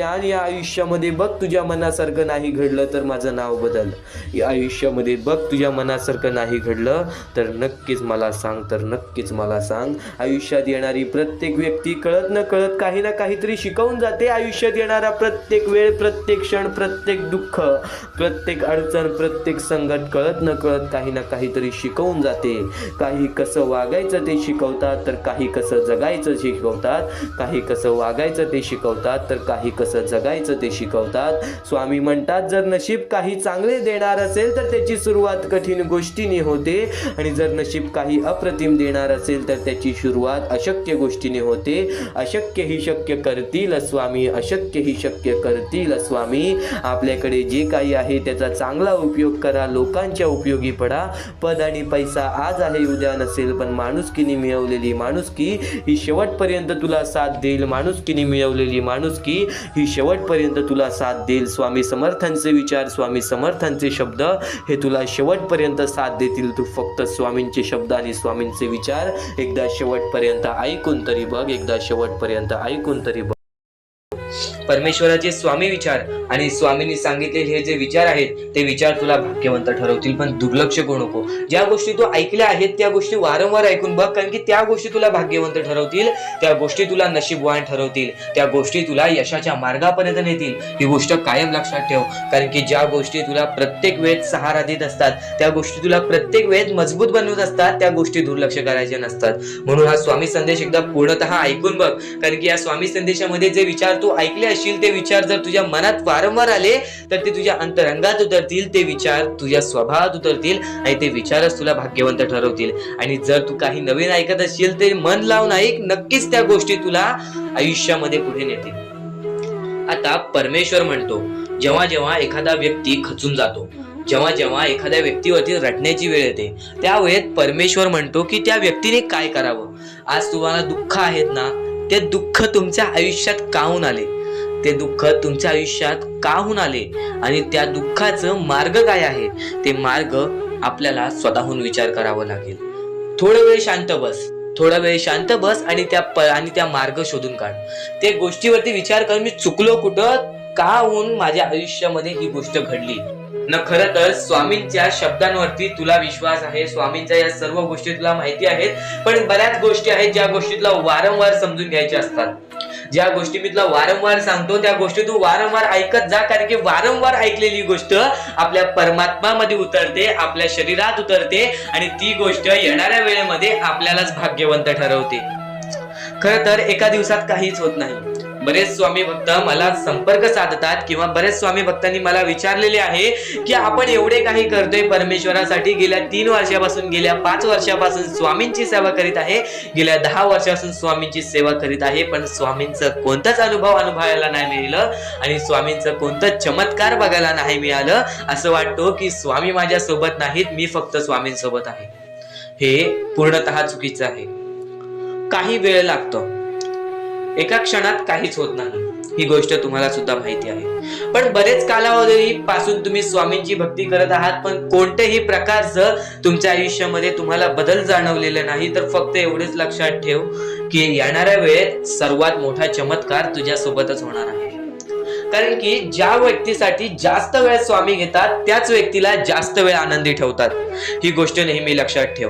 आण. या आयुष्यामध्ये बघ, तुझ्या मनासारखं नाही घडलं तर माझं नाव बदल. या आयुष्यामध्ये बघ, तुझ्या मनासारखं नाही घडलं तर नक्कीच मला सांग. आयुष्यात येणारी प्रत्येक व्यक्ती कळत न कळत काही ना काहीतरी शिकवून जाते. आयुष्यात येणारा प्रत्येक वेळ, प्रत्येक क्षण, प्रत्येक दुःख, प्रत्येक अडचण, प्रत्येक संकट कळत न कळत काही ना काहीतरी शिकवून जाते. काही कसं वागायचं ते शिकवतात, तर काही कसं जगायचं शिकवतात. काही कसं वागायचं ते शिकवतात, तर काही कसं जगायचं ते शिकवतात. स्वामी म्हणतात, जर नशीब काही चांगले देणार असेल तर त्याची सुरुवात कठीण गोष्टीने होते, आणि जर नशीब काही अप्रतिम देणार असेल तर त्याची सुरुवात अशक्य गोष्टीने होते. अशक्य ही शक्य करतील स्वामी, अशक्य ही शक्य करतील स्वामी. आपल्याकडे जे काही आहे त्याचा चांगला उपयोग करा, लोकांच्या उपयोगी पडा. पद आणि पैसा आज आहे उद्या नसेल, पण माणुसकीने मिळवलेली माणुसकी ही शेवटपर्यंत तुला साथ देईल. माणुसकीने मिळवलेली माणुसकी ही शेवटपर्यंत तुला साथ देईल. स्वामी समर्थांचे विचार, स्वामी समर्थांचे शब्द हे तुला शेवटपर्यंत साथ देतील. तू फक्त स्वामींचे शब्द आणि स्वामींचे विचार एकदा शेवटपर्यंत ऐकून तरी बघ. परमेश्वराचे स्वामी विचार आणि स्वामींनी सांगितलेले हे जे विचार आहेत ते विचार तुला भाग्यवंत ठरवतील. पण दुर्लक्ष करू नको. ज्या गोष्टी तू ऐकल्या आहेत त्या गोष्टी वारंवार ऐकून बघ, कारण की त्या गोष्टी तुला भाग्यवंत ठरवतील, त्या गोष्टी तुला नशीबवान ठरवतील, त्या गोष्टी तुला यशाच्या मार्गापर्यंत नेतील. ही गोष्ट कायम लक्षात ठेव, कारण की ज्या गोष्टी तुला प्रत्येक वेळेत सहारा देत असतात, त्या गोष्टी तुला प्रत्येक वेळेत मजबूत बनवत असतात, त्या गोष्टी दुर्लक्ष करायचे नसतात. म्हणून हा स्वामी संदेश एकदा पूर्णतः ऐकून बघ, कारण की या स्वामी संदेशामध्ये जे विचार तू ऐकले असशील ते विचार जर तुझ्या मनात वारंवार आले तर ते तुझ्या अंतरंगात उतरतील, ते विचार तुझ्या स्वभावात उतरतील आणि ते विचारच तुला भाग्यवंत ठरवतील. आणि जर तू काही नवीन ऐकत असशील ते मन लावून ऐक, नक्कीच त्या गोष्टी तुला आयुष्यामध्ये पुढे नेतील. आता परमेश्वर म्हणतो, जेव्हा जेव्हा एखादा व्यक्ती खचून जातो, जेव्हा जेव्हा एखाद्या व्यक्तीवरती रडण्याची वेळ येते, त्यावेळेत परमेश्वर म्हणतो की त्या व्यक्तीने काय करावं. आज तुम्हाला दुःख आहेत ना, ते दुःख तुमच्या आयुष्यात काहून आले, ते दुःख तुमच्या आयुष्यात काहून आले आणि त्या दुःखाचं मार्ग काय आहे, ते मार्ग आपल्याला स्वतःहून विचार करावा लागेल. थोडा वेळ शांत बस, थोडा वेळ शांत बस आणि त्या मार्ग शोधून काढ. त्या गोष्टीवरती विचार कर, मी चुकलो कुठं, का होऊन माझ्या आयुष्यामध्ये ही गोष्ट घडली न. खरं तर स्वामींच्या शब्दांवरती तुला विश्वास आहे, स्वामींच्या या सर्व गोष्टी तुला माहिती आहेत, पण बऱ्याच गोष्टी आहेत ज्या गोष्टी तुला वारंवार समजून घ्यायच्या असतात. ज्या गोष्टी मी तुला वारंवार सांगतो त्या गोष्टी तू वारंवार ऐकत जा, कारण की वारंवार ऐकलेली गोष्ट आपल्या परमात्मामध्ये उतरते, आपल्या शरीरात उतरते आणि ती गोष्ट येणाऱ्या वेळेमध्ये आपल्यालाच भाग्यवंत ठरवते. खरं तर एका दिवसात काहीच होत नाही. बरेच स्वामी भक्त मला संपर्क साधतात किंवा बरेच स्वामी भक्तांनी मला विचारलेले आहे की आपण एवढे काही करतोय परमेश्वरासाठी, गेल्या 3 वर्षापासून, गेल्या 5 वर्षापासून स्वामींची सेवा करीत आहे, गेल्या 10 वर्षापासून स्वामींची सेवा करीत आहे, पण स्वामींचं कोणताच अनुभव अनुभवायला नाही मिळालं आणि स्वामींचं कोणतं चमत्कार बघायला नाही मिळालं. असं वाटतं की स्वामी माझ्या सोबत नाहीत, मी फक्त स्वामींसोबत आहे. हे पूर्णतः चुकीचं आहे. काही वेळ लागतो, एका क्षणात काहीच होत नाही, ही गोष्ट तुम्हाला सुद्धा माहिती आहे. पण बरेच कालावधी पासून तुम्ही स्वामींची भक्ती करत आहात, पण कोणत्याही प्रकारचं तुमच्या आयुष्यामध्ये तुम्हाला बदल जाणवलेला नाही. तर फक्त एवढेच लक्षात ठेव की येणाऱ्या वेळेत सर्वात मोठा चमत्कार तुझ्या सोबतच होणार आहे. कारण की ज्या व्यक्तीसाठी जास्त वेळ स्वामी घेतात त्याच व्यक्तीला जास्त वेळ आनंदी ठेवतात. ही गोष्ट नेहमी लक्षात ठेव,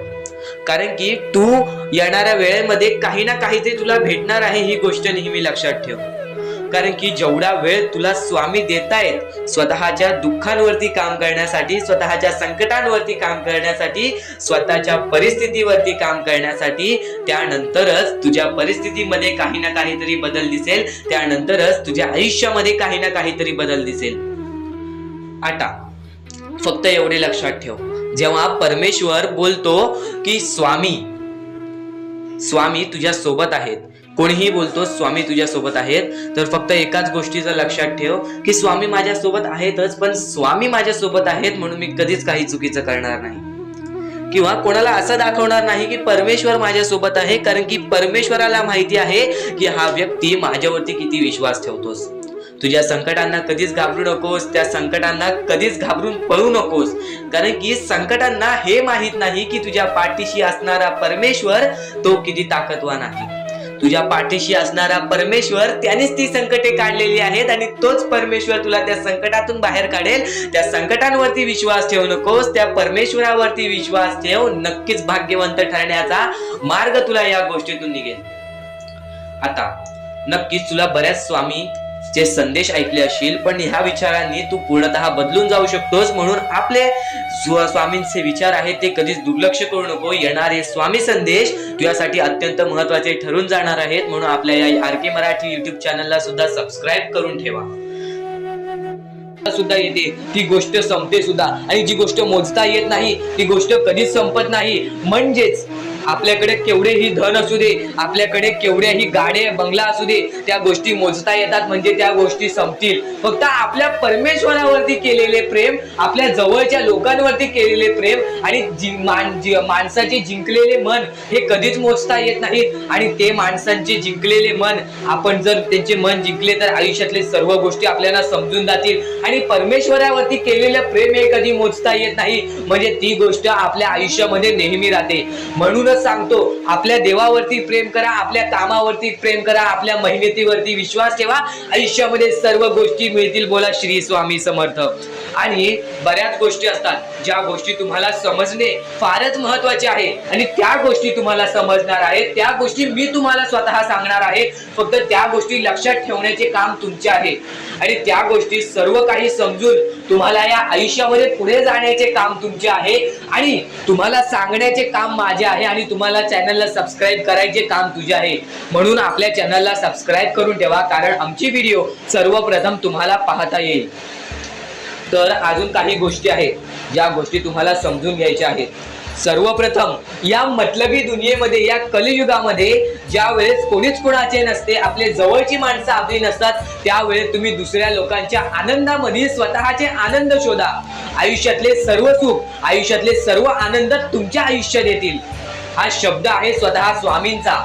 कारण की तू येणाऱ्या वेळेमध्ये काही ना काहीतरी तुला भेटणार आहे, ही गोष्ट नेहमी लक्षात ठेव. कारण की जेवढा वेळ तुला स्वामी देतायत स्वतःच्या दुःखांवरती काम करण्यासाठी, स्वतःच्या संकटांवरती काम करण्यासाठी, स्वतःच्या परिस्थितीवरती काम करण्यासाठी, त्यानंतरच तुझ्या परिस्थितीमध्ये काही ना काहीतरी बदल दिसेल, त्यानंतरच तुझ्या आयुष्यामध्ये काही ना काहीतरी बदल दिसेल. आता फक्त एवढे लक्षात ठेव, जेव्हा परमेश्वर बोलतो की स्वामी तुझ्या सोबत आहेत, कोणीही बोलतो स्वामी तुझ्या सोबत आहेत, तर फक्त एकाच गोष्टीचं लक्षात ठेव की स्वामी माझ्या सोबत आहेतच, पण स्वामी माझ्या सोबत आहेत म्हणून मी कधीच काही चुकीचं करणार नाही किंवा कोणाला असं दाखवणार नाही की परमेश्वर माझ्या सोबत आहे, कारण की परमेश्वराला माहिती आहे की हा व्यक्ती माझ्यावरती किती विश्वास ठेवतोस. तुझ्या संकटांना कधीच घाबरू नकोस, त्या संकटांना कधीच घाबरून पळू नकोस, कारण की संकटांना हे माहित नाही की तुझ्या पाठीशी असणारा परमेश्वर तो किती ताकदवान आहे. तुझ्या पाठीशी असणारा परमेश्वर त्यानेच ती संकटे काढलेली आहेत आणि तोच परमेश्वर तुला त्या संकटातून बाहेर काढेल. त्या संकटांवरती विश्वास ठेवू नकोस, त्या परमेश्वरावरती विश्वास ठेव. नक्कीच भाग्यवंत ठरण्याचा मार्ग तुला या गोष्टीतून निघेल. आता नक्कीच तुला बऱ्याच स्वामी चे संदेश ऐकले असतील, पण ह्या विचारांनी तू पूर्णतः बदलून जाऊ शकतोस. म्हणून आपले स्वामींचे विचार आहेत ते कधीच दुर्लक्ष करू नको. येणारे स्वामी संदेश तुझ्यासाठी अत्यंत महत्त्वाचे ठरून जाणार आहेत. म्हणून आपल्या या आरके मराठी युट्यूब चॅनलला सुद्धा सबस्क्राईब करून ठेवा. सुद्धा येते ती गोष्ट संपते सुद्धा, आणि जी गोष्ट मोजता येत नाही ती गोष्ट कधीच संपत नाही. म्हणजेच आपल्याकडे केवढेही धन असू दे, आपल्याकडे केवढेही गाडे बंगला असू दे, त्या गोष्टी मोजता येतात म्हणजे त्या गोष्टी संपतील. फक्त आपल्या परमेश्वरावरती केलेले प्रेम, आपल्या जवळच्या लोकांवरती केलेले प्रेम आणि माणसाचे जिंकलेले मन हे कधीच मोजता येत नाहीत. आणि ते माणसांचे जिंकलेले मन, आपण जर त्यांचे मन जिंकले तर आयुष्यातले सर्व गोष्टी आपल्याला समजून जातील. आणि परमेश्वरावरती केलेलं प्रेम हे कधी मोजता येत नाही, म्हणजे ती गोष्ट आपल्या आयुष्यामध्ये नेहमी राहते. म्हणूनच दिवस सांगतो, आपल्या देवावरती प्रेम करा, आपल्या कामावरती प्रेम करा, आपल्या मेहनतीवरती विश्वास ठेवा, आयुष्यामध्ये सर्व गोष्टी मिळतील. बोला श्री स्वामी समर्थ. आणि बऱ्याच गोष्टी असतात ज्या गोष्टी तुम्हाला समजणे फारच महत्वाचे आहे, आणि त्या गोष्टी तुम्हाला समजणार आहेत, त्या गोष्टी मी तुम्हाला स्वतः सांगणार आहे. फक्त त्या गोष्टी लक्षात ठेवण्याचे काम तुमचे आहे, आणि त्या गोष्टी सर्व काही समजून तुम्हाला या आयुष्यामध्ये पुढे जाण्याचे काम तुमचे आहे, आणि तुम्हाला सांगण्याचे काम माझे आहे, आणि तुम्हाला चॅनलला सबस्क्राईब करायचे काम तुझे आहे. म्हणून आपल्या चॅनलला सबस्क्राईब करून ठेवा, कारण आमची व्हिडिओ सर्वप्रथम तुम्हाला पाहता येईल. तर अजून काही गोष्टी आहेत ज्या गोष्टी तुम्हाला समजून घ्यायच्या आहेत. सर्वप्रथम, या मतलबी दुनियेमध्ये, या कलियुगामध्ये ज्या वेळेस कोणीच कोणाचे नसते, आपले जवळची माणसं आपली नसतात, त्यावेळेस तुम्ही दुसऱ्या लोकांच्या आनंदामध्ये स्वतःचे आनंद शोधा. आयुष्यातले सर्व सुख, आयुष्यातले सर्व आनंद तुमच्या आयुष्यात येतील. हा शब्द आहे स्वतः स्वामींचा.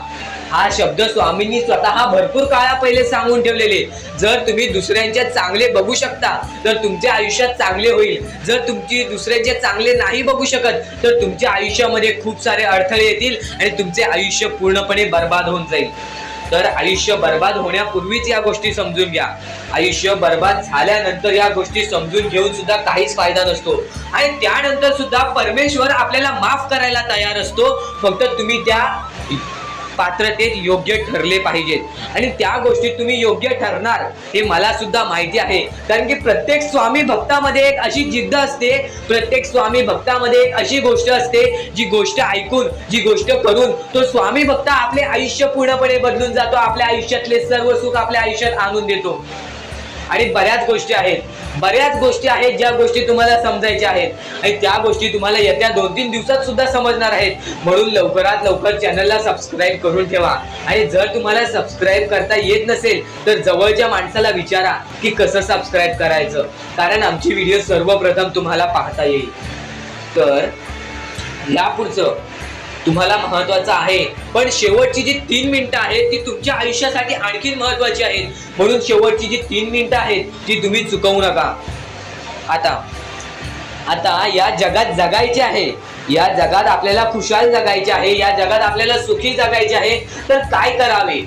हा शब्द स्वामींनी स्वतः भरपूर काळा पहिले सांगून ठेवलेले. जर तुम्ही दुसऱ्यांचे चांगले बघू शकता तर तुमच्या आयुष्यात चांगले होईल. जर तुमची दुसऱ्यांचे चांगले नाही बघू शकत तर तुमच्या आयुष्यामध्ये खूप सारे अडथळे येतील आणि तुमचे आयुष्य पूर्णपणे बर्बाद होऊन जाईल. तर आयुष्य बर्बाद होण्यापूर्वीच या गोष्टी समजून घ्या. आयुष्य बर्बाद झाल्यानंतर या गोष्टी समजून घेऊन सुद्धा काहीच फायदा नसतो, आणि त्यानंतर सुद्धा परमेश्वर आपल्याला माफ करायला तयार असतो. फक्त तुम्ही त्या पात्रतेत योग्य ठरले पाहिजेत, आणि त्या गोष्टीत तुम्ही योग्य ठरणार हे मला सुद्धा माहिती आहे. कारण की प्रत्येक स्वामी भक्तामध्ये एक अशी जिद्द असते, प्रत्येक स्वामी भक्तामध्ये एक अशी गोष्ट असते, जी गोष्ट ऐकून, जी गोष्ट करून तो स्वामी भक्त आपले आयुष्य पूर्णपणे बदलून जातो, आपल्या आयुष्यातले सर्व सुख आपल्या आयुष्यात आणून देतो. आणि बऱ्याच गोष्टी आहेत ज्या गोष्टी तुम्हाला समजायच्या आहेत, आणि त्या गोष्टी तुम्हाला येत्या 2-3 दिवसात सुद्धा समजणार आहेत. म्हणून लवकरात लवकर चॅनलला सबस्क्राईब करून ठेवा. आणि जर तुम्हाला सबस्क्राईब करता येत नसेल तर जवळच्या माणसाला विचारा की कसं सबस्क्राईब करायचं, कारण आमची व्हिडिओ सर्वप्रथम तुम्हाला पाहता येईल. तर यापुढचं तुम्हाला महत्वाचं आहे, पण शेवटची जी 3 मिनिटं आहेत ती तुमच्या आयुष्यासाठी आणखी महत्वाची आहेत. म्हणून शेवटची जी 3 मिनिटं आहेत ती तुम्ही चुकवू नका. आता या जगात जगायचे आहे, या जगात आपल्याला खुशाल जगायचे आहे, या जगात आपल्याला सुखी जगायचे आहे. तर काय करावे?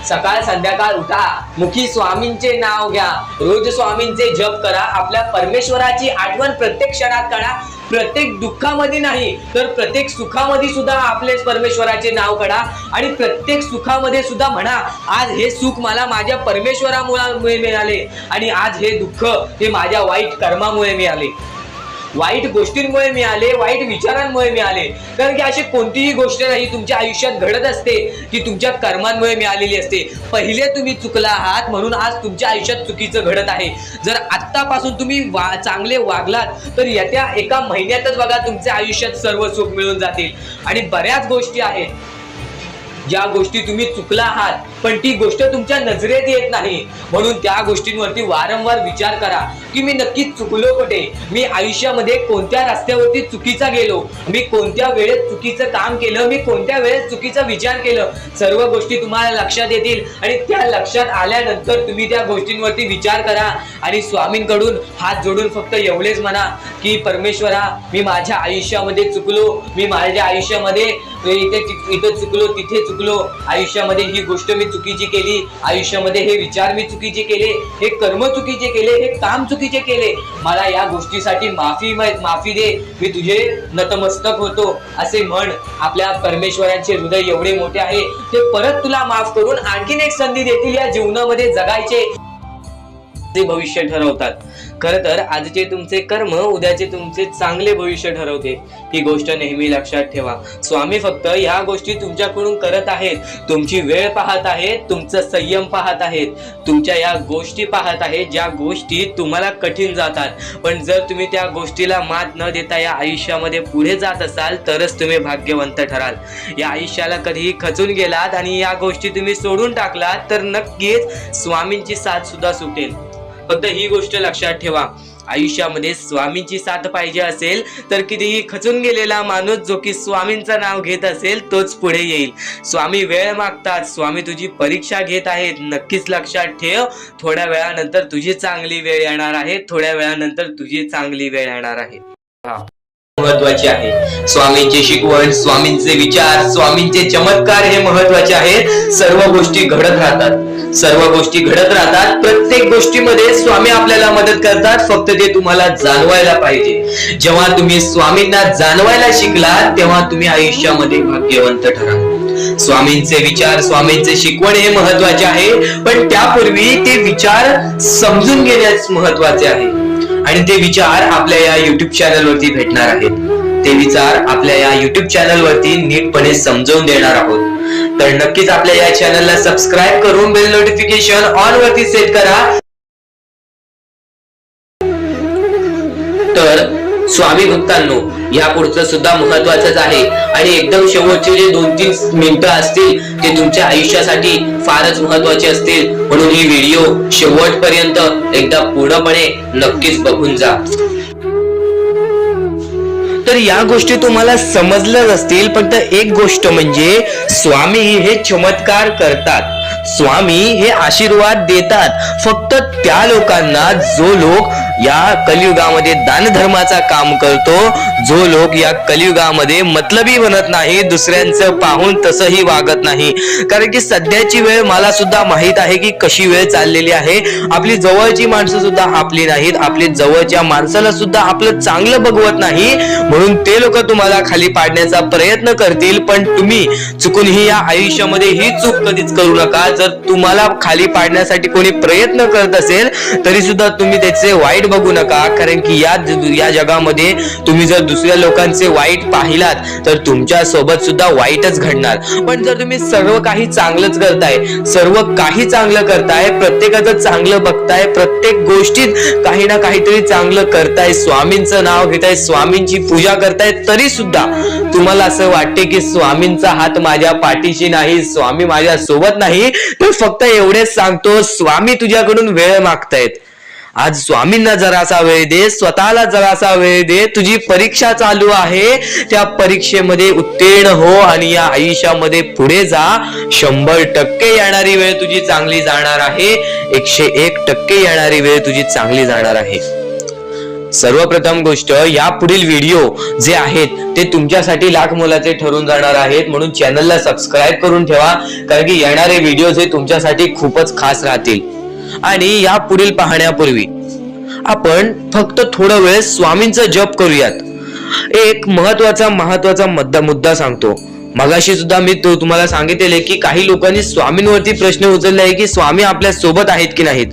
सकाळ संध्याकाळ उठा, मुखी स्वामींचे नाव घ्या, रोज स्वामींचे जप करा, आपल्या परमेश्वराची आठवण प्रत्येक क्षणात करा. प्रत्येक दुःखामध्ये नाही तर प्रत्येक सुखामध्ये सुद्धा आपले परमेश्वराचे नाव काढा, आणि प्रत्येक सुखामध्ये सुद्धा म्हणा, आज हे सुख मला माझ्या परमेश्वरामुळे मिळाले, आणि आज हे दुःख हे माझ्या वाईट कर्मामुळे मिळाले, वाईट गोष्टींमुळे मिळाले, वाईट विचारांमुळे मिळाले. कारण की अशी कोणतीही गोष्ट नाही तुमच्या आयुष्यात घडत असते की तुमच्या कर्मांमुळे मिळालेली असते. पहिले तुम्ही चुकला आहात म्हणून आज तुमच्या आयुष्यात चुकीचं घडत आहे. जर आत्तापासून तुम्ही चांगले वागलात तर येत्या 1 महिन्यातच बघा तुमच्या आयुष्यात सर्व सुख मिळून जातील. आणि बऱ्याच गोष्टी आहेत ज्या गोष्टी तुम्ही चुकला आहात पण ती गोष्ट तुमच्या नजरेत येत नाही, म्हणून त्या गोष्टींवरती वारंवार विचार करा की मी नक्की चुकलो कुठे, मी आयुष्यामध्ये कोणत्या रस्त्यावरती चुकीचा गेलो, मी कोणत्या वेळेत चुकीचं काम केलं, मी कोणत्या वेळेत चुकीचा विचार केलं. सर्व गोष्टी तुम्हाला लक्षात येतील, आणि त्या लक्षात आल्यानंतर तुम्ही त्या गोष्टींवरती विचार करा आणि स्वामींकडून हात जोडून फक्त एवढेच म्हणा की परमेश्वरा, मी माझ्या आयुष्यामध्ये चुकलो, मी माझ्या आयुष्यामध्ये इथे चुकलो, तिथे चुकलो, आयुष्यामध्ये ही गोष्ट मी चुकीची केली, आयुष्यामध्ये हे विचार मी चुकीचे केले, हे कर्म चुकीचे केले, हे काम चुकीचे केले, मला या गोष्टीसाठी माफी दे, मी तुझे नतमस्तक होतो असे म्हण. आपल्या परमेश्वरांचे हृदय एवढे मोठे आहे, ते परत तुला माफ करून आणखीन एक संधी देतील या जीवनामध्ये जगायचे. ते भविष्य ठरवतात. खरं तर आजचे तुमचे कर्म उद्याचे तुमचे चांगले भविष्य ठरवते. ही गोष्ट नेहमी लक्षात ठेवा. स्वामी फक्त या गोष्टी तुमच्याकडून करत आहेत, तुमची वेळ पाहत आहेत, तुमचा संयम पाहत आहेत, तुमच्या या गोष्टी पाहत आहेत ज्या गोष्टी तुम्हाला कठीण जातात. पण जर तुम्ही त्या गोष्टीला मात न देता या आयुष्यामध्ये पुढे जात असाल तरच तुम्ही भाग्यवंत ठराल. या आयुष्याला कधीही खचून गेलात आणि या गोष्टी तुम्ही सोडून टाकलात तर नक्कीच स्वामींची साथ सुद्धा सुटेल. फक्त ही गोष्ट लक्षात ठेवा, आयुष्यामध्ये स्वामींची साथ पाहिजे असेल तर कितीही खचून गेलेला माणूस जो की स्वामींचं नाव घेत असेल तोच पुढे येईल. स्वामी वेळ मागतात, स्वामी तुझी परीक्षा घेत आहेत. नक्कीच लक्षात ठेव, थोड्या वेळानंतर तुझी चांगली वेळ येणार आहे, थोड्या वेळानंतर तुझी चांगली वेळ येणार आहे. महत्वाचे आहे. स्वामींची शिकवण, स्वामींचे विचार, स्वामींचे चमत्कार हे महत्वाचे आहेत. सर्व गोष्टी घडत राहतात. प्रत्येक गोष्टीमध्ये स्वामी आपल्याला मदत करतात. फक्त ते तुम्हाला जाणवायला पाहिजे. जेव्हा तुम्ही स्वामींना जाणवायला शिकला तेव्हा तुम्ही आयुष्यामध्ये भाग्यवंत ठराल. स्वामींचे विचार, स्वामींचे शिकवण हे महत्वाचे आहे, पण त्यापूर्वी ते विचार समजून घेण्यास महत्वाचे आहे. आणि ते विचार आपल्या या युट्यूब चॅनल वरती भेटणार आहेत. ते विचार आपल्या या युट्यूब चॅनल वरती नीटपणे समजावून देणार आहोत. तर नक्कीच आपल्या या चॅनलला सबस्क्राईब करून बेल नोटिफिकेशन ऑन वरती सेट करा. तर स्वामी भक्तांनो, या पुढचं सुद्धा महत्वाचंच आहे आणि एकदम शेवटचे जे 2-3 मिनिटं असतील ते तुमच्या आयुष्यासाठी फारच महत्वाचे असतील. म्हणून ही व्हिडिओ शेवटपर्यंत एकदा पूर्णपणे नक्कीच बघून जा. तर या गोष्टी तुम्हाला समजल्याच असतील. फक्त एक गोष्ट म्हणजे स्वामी हे चमत्कार करतात, स्वामी हे आशीर्वाद देतात फक्त त्या लोकांना जो लोक या कलियुगामध्ये दानधर्माचा काम करतो, जो लोक या कलियुगामध्ये मतलबी बनत नाही, दुसऱ्यांचं पाहून तसंही वागत नाही. कारण की सध्याची वेळ मला सुद्धा माहित आहे की कशी वेळ चाललेली आहे. आपली जवळची माणसं सुद्धा आपली नाहीत, आपली जवळच्या माणसाला सुद्धा आपलं चांगलं बघवत नाही. म्हणून ते लोक तुम्हाला खाली पाडण्याचा प्रयत्न करतील, पण तुम्ही चुकूनही या आयुष्यामध्ये ही चूक कधीच करू नका. जर तुम्हाला खाली पाडण्यासाठी कोणी प्रयत्न करत असेल तरी सुद्धा तुम्ही त्याचे वाईट बघू नका. कारण की या जगामध्ये तुम्ही जर दुसऱ्या लोकांचे वाईट पाहिलात तर तुमच्या सोबत सुद्धा वाईटच घडणार. पण जर तुम्ही सर्व काही चांगलंच करताय, सर्व काही चांगलं करताय, प्रत्येकाचं चांगलं बघताय, प्रत्येक गोष्टीत काही ना काहीतरी चांगलं करताय, स्वामींचं नाव घेताय, स्वामींची पूजा करताय, तरी सुद्धा तुम्हाला असं वाटते की स्वामींचा हात माझ्या पाठीशी नाही, स्वामी माझ्या सोबत नाही, तर फक्त एवढेच सांगतो, स्वामी तुझ्याकडून वेळ मागतायत. आज स्वामींना जरासा वेळ दे, स्वतःला जरासा वेळ दे. तुझी परीक्षा चालू आहे, त्या परीक्षेमध्ये उत्तीर्ण हो आणि या आयुष्यामध्ये पुढे जा. 100% येणारी वेळ तुझी चांगली जाणार आहे, 101% येणारी वेळ तुझी चांगली जाणार आहे. सर्वप्रथम गोष्ट, या पुढील व्हिडिओ जे आहेत ते तुमच्यासाठी लाख मोलाचे ठरून जाणार आहेत. म्हणून चॅनलला सबस्क्राईब करून ठेवा, कारण की येणारे व्हिडिओ हे तुमच्यासाठी खूपच खास राहतील. आणि या पुढील पाहण्यापूर्वी आपण फक्त थोडा वेळ स्वामींचा जप करूयात. एक महत्वाचा मुद्दा सांगतो. मगाशी सुद्धा मी तुम्हाला सांगितले की काही लोकांनी स्वामींवरती प्रश्न उचलले आहे की स्वामी आपल्या सोबत आहेत की नाहीत.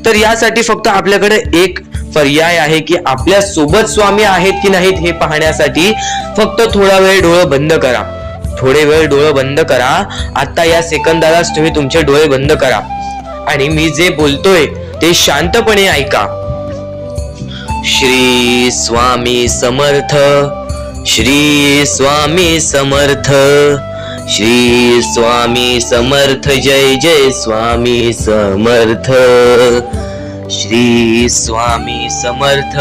तर यासाठी फक्त आपल्याकडे एक पर्याय आहे की आपल्या सोबत स्वामी आहेत की नाहीत हे पाहण्यासाठी फक्त थोडा वेळ डोळे बंद करा. थोडे वेळ डोळे बंद करा. आता या सेकंदालाच तुम्ही तुमचे डोळे बंद करा आणि मी जे बोलतोय ते शांतपणे ऐका. श्री स्वामी समर्थ, श्री स्वामी समर्थ, श्री स्वामी समर्थ, जय जय स्वामी समर्थ. श्री स्वामी समर्थ,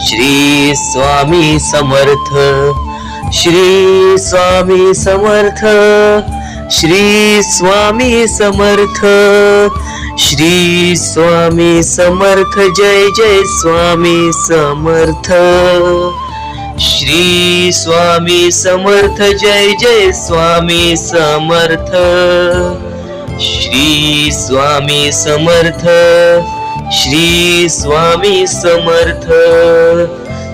श्री स्वामी समर्थ, श्री स्वामी समर्थ, श्री स्वामी समर्थ, श्री स्वामी समर्थ, जय जय स्वामी समर्थ. श्री स्वामी समर्थ, जय जय स्वामी समर्थ. श्री स्वामी समर्थ, श्री स्वामी समर्थ,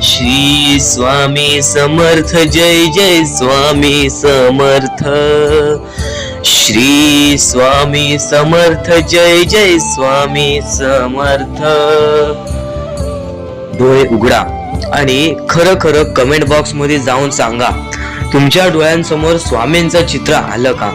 श्री स्वामी समर्थ, जय जय स्वामी समर्थ. श्री स्वामी समर्थ, जय जय स्वामी समर्थ. डोळे उघडा आणि खरं खरं कमेंट बॉक्स मध्ये जाऊन सांगा, तुमच्या डोळ्यांसमोर स्वामींचं चित्र आलं का?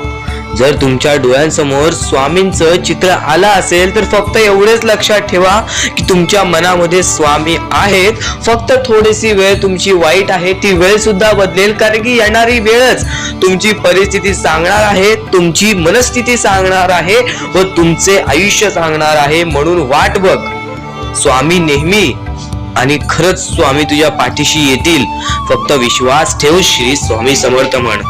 जर तुमच्या डोळ्यांसमोर स्वामींचं चित्र आलं असेल तर फक्त एवढेच लक्षात ठेवा की तुमच्या मनामध्ये स्वामी आहेत. फक्त थोडीशी वेळ तुमची वाईट आहे, ती वेळ सुद्धा बदलेल. कारण की येणारी वेळच तुमची परिस्थिती सांगणार आहे, तुमची मनस्थिती सांगणार आहे व तुमचे आयुष्य सांगणार आहे. म्हणून वाट बघ, स्वामी नेहमी आणि खरंच स्वामी तुझ्या पाठीशी येतील. फक्त विश्वास ठेव. श्री स्वामी समर्थ म्हण.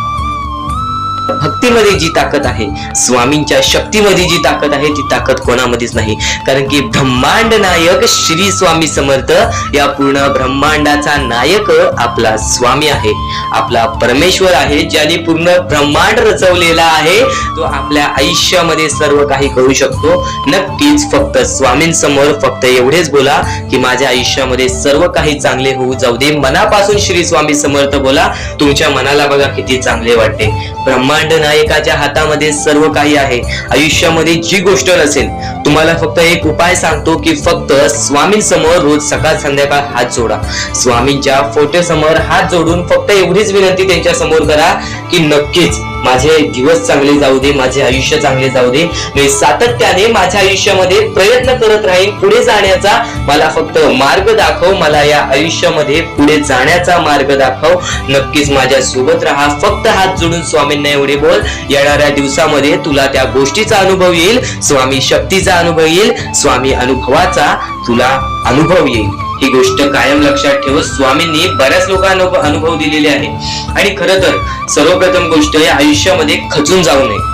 भक्तीमध्ये जी ताकद आहे, स्वामींच्या शक्तीमध्ये जी ताकद आहे, ती ताकद कोणामध्येच नाही. कारण की ब्रह्मांड नायक श्री स्वामी समर्थ, या पूर्ण ब्रह्मांडाचा नायक आपला स्वामी आहे, आपला परमेश्वर आहे, ज्याने पूर्ण ब्रह्मांड रचवलेला आहे. तो आपल्या आयुष्यामध्ये सर्व काही करू शकतो. नक्कीच फक्त स्वामींसमोर फक्त एवढेच बोला की माझ्या आयुष्यामध्ये सर्व काही चांगले होऊ जाऊ दे. मनापासून श्री स्वामी समर्थ बोला. तुमच्या मनाला बघा किती चांगले वाटते. ब्रह्मांड नायकाच्या हातामध्ये सर्व काही आहे. आयुष्यामध्ये जी गोष्ट नसेल, तुम्हाला फक्त एक उपाय सांगतो की फक्त स्वामींसमोर रोज सकाळ संध्याकाळ हात जोडा. स्वामींच्या फोटो समोर हात जोडून फक्त एवढीच विनंती त्यांच्या समोर करा की नक्कीच माझे दिवस चांगले जाऊ दे, माझे आयुष्य चांगले जाऊ दे. मी सातत्याने माझ्या आयुष्यामध्ये प्रयत्न करत राहीन पुढे जाण्याचा. मला फक्त मार्ग दाखव, मला या आयुष्यामध्ये पुढे जाण्याचा मार्ग दाखव. नक्कीच माझ्या सोबत राहा. फक्त हात जोडून स्वामींना एवढे बोल. येणाऱ्या दिवसामध्ये तुला त्या गोष्टीचा अनुभव येईल, स्वामी शक्तीचा अनुभव येईल, स्वामी अनुभवाचा तुला अनुभव येईल. ही गोष्ट कायम लक्षात ठेव. स्वामींनी बऱ्याच लोकांना अनुभव दिलेले आहे. आणि खरं तर सर्वप्रथम गोष्ट या आयुष्यामध्ये खचून जाऊ नये,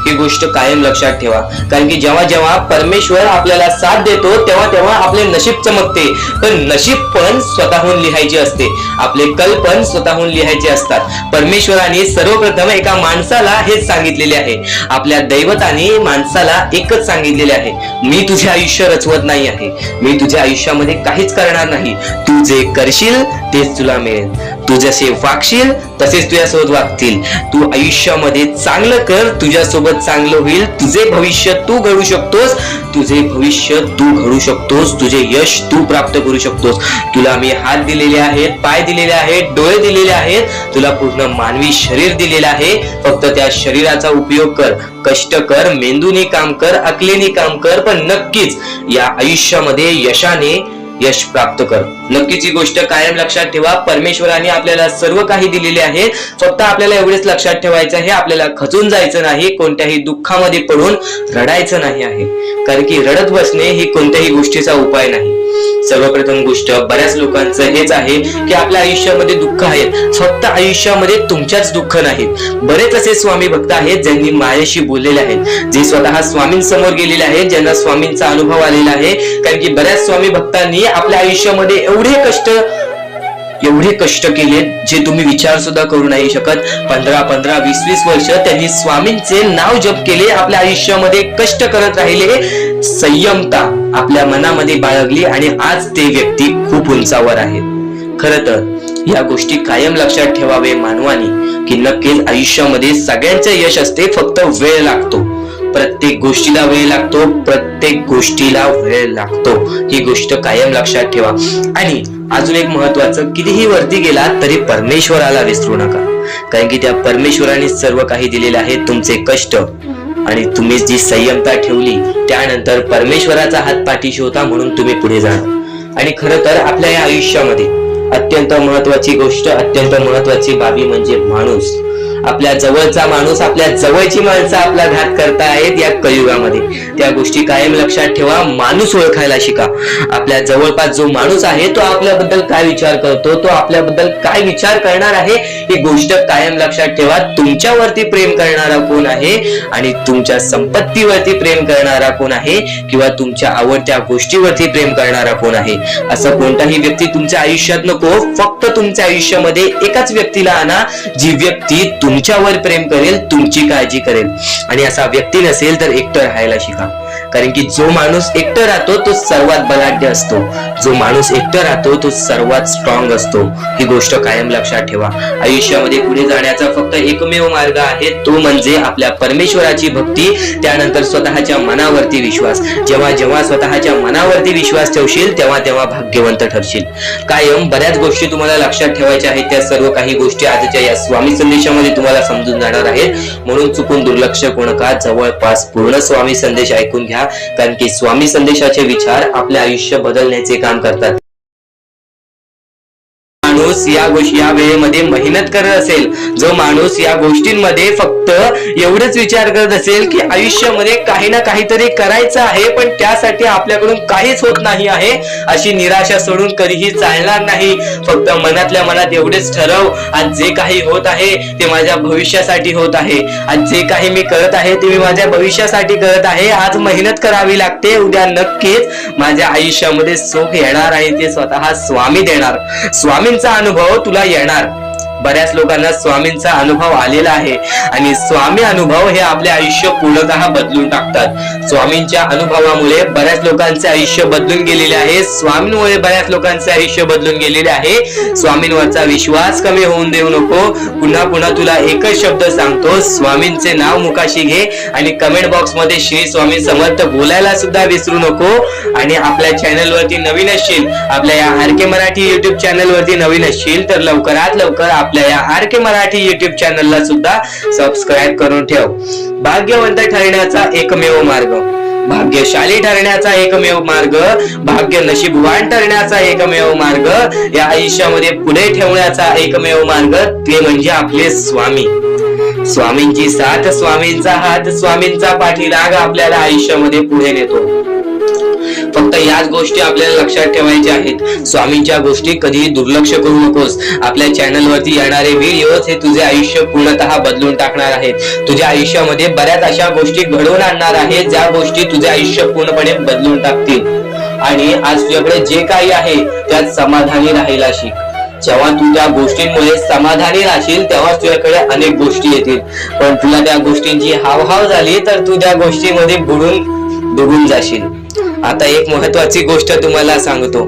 ही गोष्ट कायम लक्षात ठेवा. कारण की जेव्हा जेव्हा परमेश्वर आपल्याला साथ देतो तेव्हा तेव्हा आपले नशीब चमकते. पण नशीब पण स्वतःहून लिहायचे असते, आपले कल पण स्वतःहून लिहायचे असतात. परमेश्वराने सर्वप्रथम एका माणसाला हेच सांगितलेले आहे. आपल्या दैवताने माणसाला एकच सांगितलेले आहे, मी तुझे आयुष्य रचवत नाही आहे, मी तुझ्या आयुष्यामध्ये काहीच करणार नाही. तू जे करशील तेच तुला मिळेल. तू जसे वागशील तसेच तुझ्यासोबत वागतील. तू आयुष्यामध्ये चांगलं कर, तुझ्यासोबत चांगलं होईल. तुझे भविष्य तू घडू शकतोस, तुझे भविष्य तू घडू शकतोस, तुझे यश तू प्राप्त करू शकतोस. तुला मी हात दिलेले आहेत, पाय दिलेले आहेत, डोळे दिलेले आहेत, तुला पूर्ण मानवी शरीर दिलेलं आहे. फक्त त्या शरीराचा उपयोग कर, कष्ट कर, मेंदूने काम कर, अकलेने काम कर, पण नक्कीच या आयुष्यामध्ये यशाने यश प्राप्त कर. नक्कीच ही गोष्ट कायम लक्षात ठेवा. परमेश्वराने आपल्याला सर्व काही दिलेले आहे. फक्त आपल्याला एवढेच लक्षात ठेवायचं आहे, आपल्याला खचून जायचं नाही, कोणत्याही दुःखामध्ये पडून रडायचं नाही आहे. कारण की रडत बसणे ही कोणत्याही गोष्टीचा उपाय नाही. सर्वप्रथम गोष्ट बऱ्याच लोकांचं हेच आहे की आपल्या आयुष्यामध्ये दुःख आहेत, फक्त आयुष्यामध्ये तुमच्याच दुःख नाहीत. बरेच असे स्वामी भक्त आहेत ज्यांनी माझ्याशी बोललेले आहेत, जे स्वतः स्वामींसमोर गेलेले आहेत, ज्यांना स्वामींचा अनुभव आलेला आहे. कारण की बऱ्याच स्वामी भक्तांनी आपल्या आयुष्यामध्ये एवढे कष्ट केले जे तुम्ही विचार सुद्धा करू नाही शकत. 15 20 वर्ष त्यांनी स्वामींचे नाव जप केले, आपल्या आयुष्यामध्ये कष्ट करत राहिले, संयमता आपल्या मनामध्ये बाळगली आणि आज ते व्यक्ती खूप उंचावर आहेत. खरं तर या गोष्टी कायम लक्षात ठेवावे मानवानी की नक्कीच आयुष्यामध्ये सगळ्यांचे यश असते, फक्त वेळ लागतो. प्रत्येक गोष्टीला वेळ लागतो, प्रत्येक गोष्टीला वेळ लागतो. ही गोष्ट कायम लक्षात ठेवा. आणि अजून एक महत्वाचं, कितीही वरती गेला तरी परमेश्वराला विसरू नका. कारण की त्या परमेश्वराने सर्व काही दिलेले आहे. तुमचे कष्ट आणि तुम्ही जी संयमता ठेवली त्यानंतर परमेश्वराचा हात पाठीशी होता म्हणून तुम्ही पुढे जाणार. आणि खरं तर आपल्या या आयुष्यामध्ये अत्यंत महत्वाची गोष्ट, अत्यंत महत्वाची बाबी म्हणजे माणूस. आपल्या जवळचा माणूस, आपल्या जवळची माणसं आपला घात करतायत या कलियुगामध्ये. त्या गोष्टी कायम लक्षात ठेवा. माणूस ओळखायला शिका. आपल्या जवळपास जो माणूस आहे तो आपल्याबद्दल काय विचार करतो, तो आपल्याबद्दल काय विचार करणार आहे, ही गोष्ट कायम लक्षात ठेवा. तुमच्यावरती प्रेम करणारा कोण आहे आणि तुमच्या संपत्तीवरती प्रेम करणारा कोण आहे किंवा तुमच्या आवडत्या गोष्टीवरती प्रेम करणारा कोण आहे. असं कोणताही व्यक्ती तुमच्या आयुष्यात नको. फक्त तुमच्या आयुष्यामध्ये एकाच व्यक्तीला आणा, जी व्यक्ती तुमच्यावर प्रेम करेल, तुमची काळजी करेल. आणि असा व्यक्ती नसेल तर एकटं राहायला शिका. कारण की जो माणूस एकटं राहतो तो सर्वात बलाढ्य असतो, जो माणूस एकटं राहतो तो सर्वात स्ट्रॉंग असतो. ही गोष्ट कायम लक्षात ठेवा. आयुष्यामध्ये पुढे जाण्याचा फक्त एकमेव मार्ग आहे, तो म्हणजे आपल्या परमेश्वराची भक्ती, त्यानंतर स्वतःच्या मनावरती विश्वास. जेव्हा जेव्हा स्वतःच्या मनावरती विश्वास ठेवशील तेव्हा तेव्हा भाग्यवंत ठरशील. कायम बऱ्याच गोष्टी तुम्हाला लक्षात ठेवायच्या आहेत. त्या सर्व काही गोष्टी आजच्या या स्वामी संदेशामध्ये तुम्हाला समजून जाणार आहेत. म्हणून चुकून दुर्लक्ष करू नका. जवळपास पूर्ण स्वामी संदेश ऐकून घ्या. कारण की स्वामी संदेशाचे विचार आपले आयुष्य बदलण्याचे काम करतात. माणूस या वेळेमध्ये मेहनत करत असेल, जो माणूस या गोष्टींमध्ये फक्त एवढंच विचार करत असेल की आयुष्यामध्ये काही ना काहीतरी करायचं आहे पण त्यासाठी आपल्याकडून काहीच होत नाही आहे, अशी निराशा सोडून कधीही चालणार नाही. फक्त मनातल्या मनात एवढेच ठरव, आज जे काही होत आहे ते माझ्या भविष्यासाठी होत आहे. आज जे काही मी करत आहे ते मी माझ्या भविष्यासाठी करत आहे. आज मेहनत करावी लागते, उद्या नक्कीच माझ्या आयुष्यामध्ये सुख येणार आहे, ते स्वतः स्वामी देणार. स्वामींचा अनुभव तुला येणार. बऱ्याच लोकांना स्वामींचा अनुभव आलेला आहे आणि स्वामी अनुभव हे आपले आयुष्य पूर्णतः बदलून टाकतात. स्वामींच्या अनुभवामुळे बऱ्याच लोकांचे आयुष्य बदलून गेलेले आहे. स्वामींमुळे बऱ्याच लोकांचे आयुष्य बदलून गेलेले आहे. स्वामींवरचा विश्वास कमी होऊन देऊ नको. पुन्हा पुन्हा तुला एकच शब्द सांगतो, स्वामींचे नाव मुखाशी घे आणि कमेंट बॉक्स मध्ये श्री स्वामी समर्थ बोलायला सुद्धा विसरू नको. आणि आपल्या चॅनल वरती नवीन असशील, आपल्या या आर.के. मराठी युट्यूब चॅनल वरती नवीन असशील तर लवकरात लवकर आपल्या या आर.के. मराठी युट्यूब चॅनलला सुद्धा सबस्क्राईब करून ठेव. भाग्यवंत ठरण्याचा एकमेव मार्ग, भाग्यशाली ठरण्याचा एकमेव मार्ग, भाग्य नशीबवान ठरण्याचा एकमेव मार्ग, या आयुष्यामध्ये पुढे ठेवण्याचा एकमेव मार्ग ते म्हणजे आपले स्वामी. स्वामींची साथ, स्वामींचा हात, स्वामींचा पाठीराग आपल्याला आयुष्यामध्ये पुढे नेतो. फक्त याच गोष्टी आपल्याला लक्षात ठेवायच्या आहेत. स्वामींच्या गोष्टी कधीही दुर्लक्ष करू नकोस. आपल्या चॅनल वरती येणारे व्हिडिओज हे तुझे आयुष्य पूर्णतः बदलून टाकणार आहेत. तुझ्या आयुष्यामध्ये बऱ्याच अशा गोष्टी घडवून आणणार आहेत ज्या गोष्टी तुझे आयुष्य पूर्णपणे बदलून टाकतील. आणि आज तुझ्याकडे जे काही आहे त्यात समाधानी राहायला शिक. जेव्हा तू त्या गोष्टींमुळे समाधानी राहशील तेव्हा तुझ्याकडे अनेक गोष्टी येतील. पण तुला त्या गोष्टींची हावभाव झाली तर तू त्या गोष्टीमध्ये बुडून जाशील. आता एक महत्वाची गोष्ट तुम्हाला सांगतो.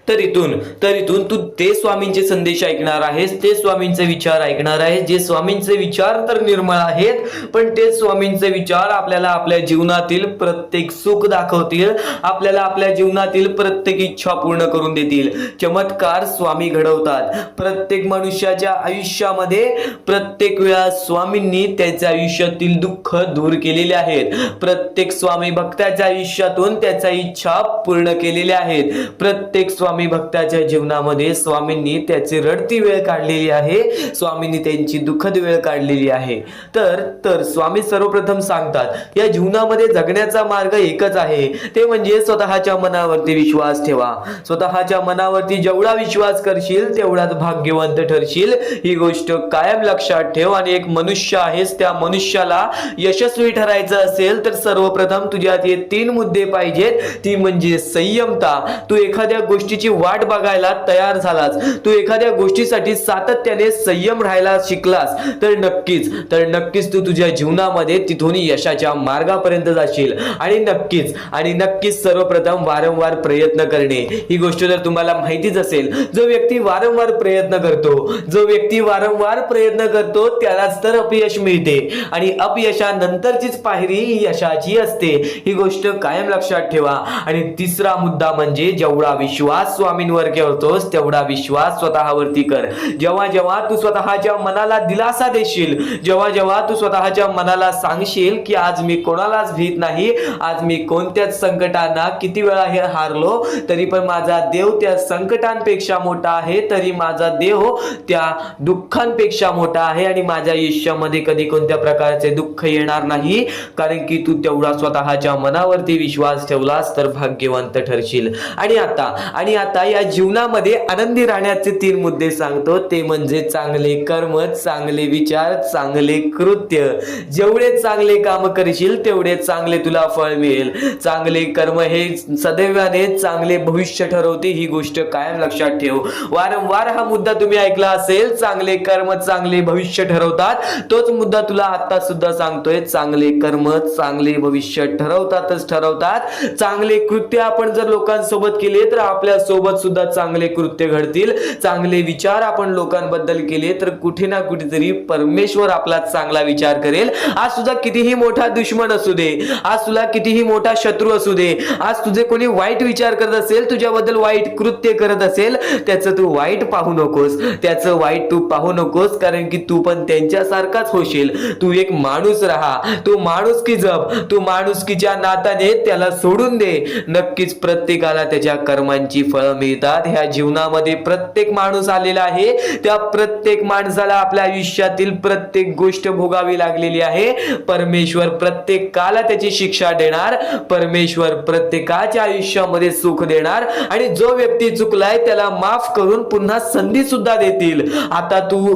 तर इथून तू ते स्वामींचे संदेश ऐकणार आहेस, ते स्वामींचे विचार ऐकणार आहेस, जे स्वामींचे विचार तर निर्मळ आहेत पण ते स्वामींचे विचार आपल्याला आपल्या जीवनातील प्रत्येक सुख दाखवतील, आपल्याला आपल्या जीवनातील प्रत्येक इच्छा पूर्ण करून देतील. चमत्कार स्वामी घडवतात. प्रत्येक मनुष्याच्या आयुष्यामध्ये प्रत्येक वेळा स्वामींनी त्याच्या आयुष्यातील दुःख दूर केलेले आहेत. प्रत्येक स्वामी भक्ताच्या आयुष्यातून त्याच्या इच्छा पूर्ण केलेल्या आहेत. प्रत्येक स्वामी भक्ताच्या जीवनामध्ये स्वामींनी त्याची रडती वेळ काढलेली आहे, स्वामींनी त्यांची दुःखद वेळ काढलेली आहे. तर स्वामी सर्वप्रथम सांगतात या जीवनामध्ये जगण्याचा मार्ग एकच आहे, ते म्हणजे स्वतःच्या मनावरती विश्वास ठेवा. स्वतःच्या मनावरती जेवढा विश्वास करशील तेवढाच भाग्यवंत ठरशील. ही गोष्ट कायम लक्षात ठेव. आणि एक मनुष्य आहेस, त्या मनुष्याला यशस्वी ठरायचं असेल तर सर्वप्रथम तुझ्यात हे 3 मुद्दे पाहिजेत. ती म्हणजे संयमता. तू एखाद्या गोष्टीची वाट बघायला तयार झालास, तू एखाद्या गोष्टीसाठी सातत्याने संयम राहायला शिकलास तर नक्कीच तू तुझ्या जीवनामध्ये तिथून यशाच्या मार्गापर्यंत जाशील. आणि नक्कीच सर्वप्रथम वारंवार प्रयत्न करणे. ही गोष्ट जर तुम्हाला माहितीच असेल, जो व्यक्ती वारंवार प्रयत्न करतो त्यालाच तर अपयश मिळते आणि अपयशानंतरचीच पायरी ही यशाची असते. ही गोष्ट कायम लक्षात ठेवा. आणि तिसरा मुद्दा म्हणजे जेवढा विश्वास स्वामींवर करतोस तेवढा विश्वास स्वतःवरती कर. जेव्हा तू स्वतःच्या मनाला दिलासा देशील, जेव्हा तू स्वतःच्या मनाला सांगशील की आज मी कोणालाच भीत नाही, आज मी कोणत्याच संकटांना किती वेळा हे हारलो तरी पण माझा देव त्या संकटांपेक्षा मोठा आहे, तरी माझा देव त्या दुःखांपेक्षा मोठा आहे आणि माझ्या आयुष्यामध्ये कधी कोणत्या प्रकारचे दुःख येणार नाही, कारण की तू तेवढा स्वतःच्या मनावरती विश्वास ठेवलास तर भाग्यवंत ठरशील. आणि आता या जीवनामध्ये आनंदी राहण्याचे 3 मुद्दे सांगतो. ते म्हणजे चांगले कर्म, चांगले विचार, चांगले कृत्य. जेवढे चांगले काम करशील तेवढे चांगले तुला फळ मिळेल. चांगले कर्म हे सदैवाने चांगले भविष्य ठरवते. ही गोष्ट कायम लक्षात ठेव. वारंवार हा मुद्दा तुम्ही ऐकला असेल, चांगले कर्म चांगले भविष्य ठरवतात. तोच मुद्दा तुला आता सुद्धा सांगतोय. चांगले कर्म चांगले भविष्य ठरवतात. चांगले कृत्य आपण जर लोकांसोबत केले तर आपल्या सोबत सुद्धा चांगले कृत्य घडतील. चांगले विचार आपण लोकांबद्दल केले तर कुठे ना कुठेतरी परमेश्वर आपला चांगला विचार करेल. आज तुझा कितीही मोठा दुश्मन असू दे, आज तुला कितीही मोठा शत्रू असू दे, आज तुझे कोणी वाईट विचार करत असेल, तुझ्याबद्दल वाईट कृत्य करत असेल, त्याचं तू वाईट पाहू नकोस, कारण की तू पण त्यांच्यासारखाच होशील. तू एक माणूस राहा, तू माणुसकी जप, तू माणुसकीच्या नात्याने त्याला सोडून दे. नक्कीच प्रत्येकाला त्याच्या कर्मांची फळं मिळतात। ह्या जीवनामध्ये प्रत्येक माणूस आलेला आहे, त्या प्रत्येक माणसाला आपल्या आयुष्यातील प्रत्येक गोष्ट भोगावी लागलेली आहे। परमेश्वर प्रत्येकाला त्याची शिक्षा देणार, परमेश्वर प्रत्येकाच्या आयुष्यामध्ये सुख देणार आणि जो व्यक्ती चुकलाय त्याला माफ करून पुन्हा संधी सुद्धा देतील। आता तू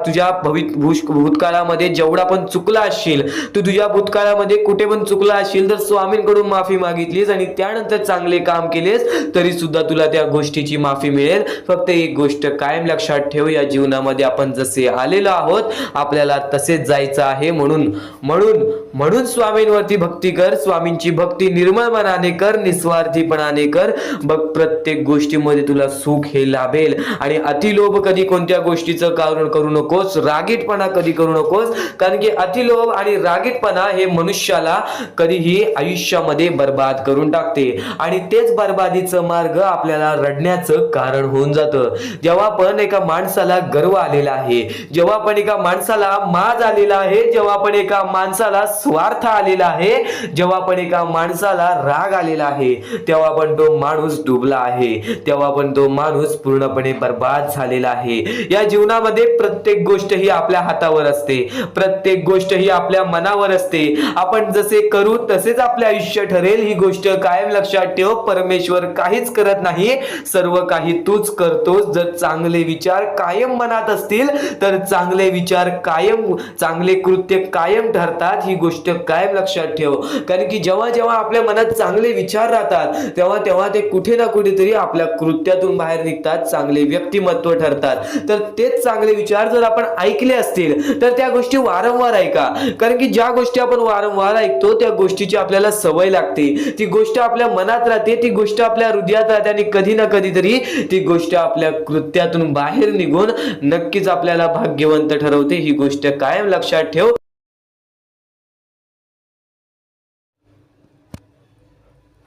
तुझ्या भूतकाळामध्ये जेवढा पण चुकला असशील, तू तुझ्या भूतकाळामध्ये कुठे पण चुकला असशील तर स्वामींकडून माफी मागितलीस आणि त्यानंतर चांगले काम केलेस तरी सुद्धा तुला त्या गोष्टीची माफी मिळेल। फक्त एक गोष्ट कायम लक्षात ठेव, या जीवनामध्ये आपण जसे आलेलो आहोत आपल्याला तसेच जायचं आहे। म्हणून स्वामींवरती भक्ती कर, स्वामींची भक्ती निर्मळ मनाने कर, निस्वार्थीपणाने कर, बघ प्रत्येक गोष्टीमध्ये तुला सुख हे लाभेल। आणि अतिलोभ कधी कोणत्या गोष्टीचं कारण करू नकोस, रागीटपणा कधी करू नकोस, कारण की अतिलोभ आणि रागीटपणा हे मनुष्याला कधीही आयुष्यामध्ये बर्बाद करून टाकते आणि तेच बर्बादीचं मार्ग आपल्याला रडण्याचं कारण होऊन जातं। जेव्हा पण एका माणसाला गर्व आलेला आहे, जेव्हा पण एका माणसाला माज आलेला आहे, जेव्हा पण एका माणसाला स्वार्थ आलेला आहे, जेव्हा पण एका माणसाला राग आलेला आहे, तेव्हा पण तो माणूस डुबला आहे, तेव्हा पण तो माणूस पूर्णपणे बर्बाद झालेला आहे। या जीवनामध्ये प्रत्येक गोष्ट ही आपल्या हातावर असते, प्रत्येक गोष्ट ही आपल्या मनावर असते। आपण जसे करू तसेच आपले आयुष्य ठरेल, ही गोष्ट कायम लक्षात ठेव। परमेश्वर काहीच करत नाही, सर्व काही तूच करतोस। जर चांगले विचार कायम मनात असतील तर चांगले विचार कायम, चांगले कृत्य कायम ठरतात, ही गोष्ट कायम लक्षात ठेव। कारण की जेव्हा जेव्हा आपल्या मनात चांगले विचार राहतात तेव्हा तेव्हा ते कुठे ना कुठेतरी आपल्या कृत्यातून बाहेर निघतात, चांगले व्यक्तिमत्व ठरतात। तर तेच चांगले विचार जर आपण ऐकले असतील तर त्या गोष्टी वारंवार ऐका, कारण की ज्या गोष्टी आपण वारंवार ऐकतो त्या गोष्टीची आपल्याला सवय लागते, ती गोष्ट आपल्या मनात राहते, ती गोष्ट आपल्या हृदयात राहते आणि कधी ना कधीतरी ती गोष्ट आपल्या कृत्यातून बाहेर निघून नक्कीच आपल्याला भाग्यवंत ठरवते। ही गोष्ट कायम लक्षात ठेव।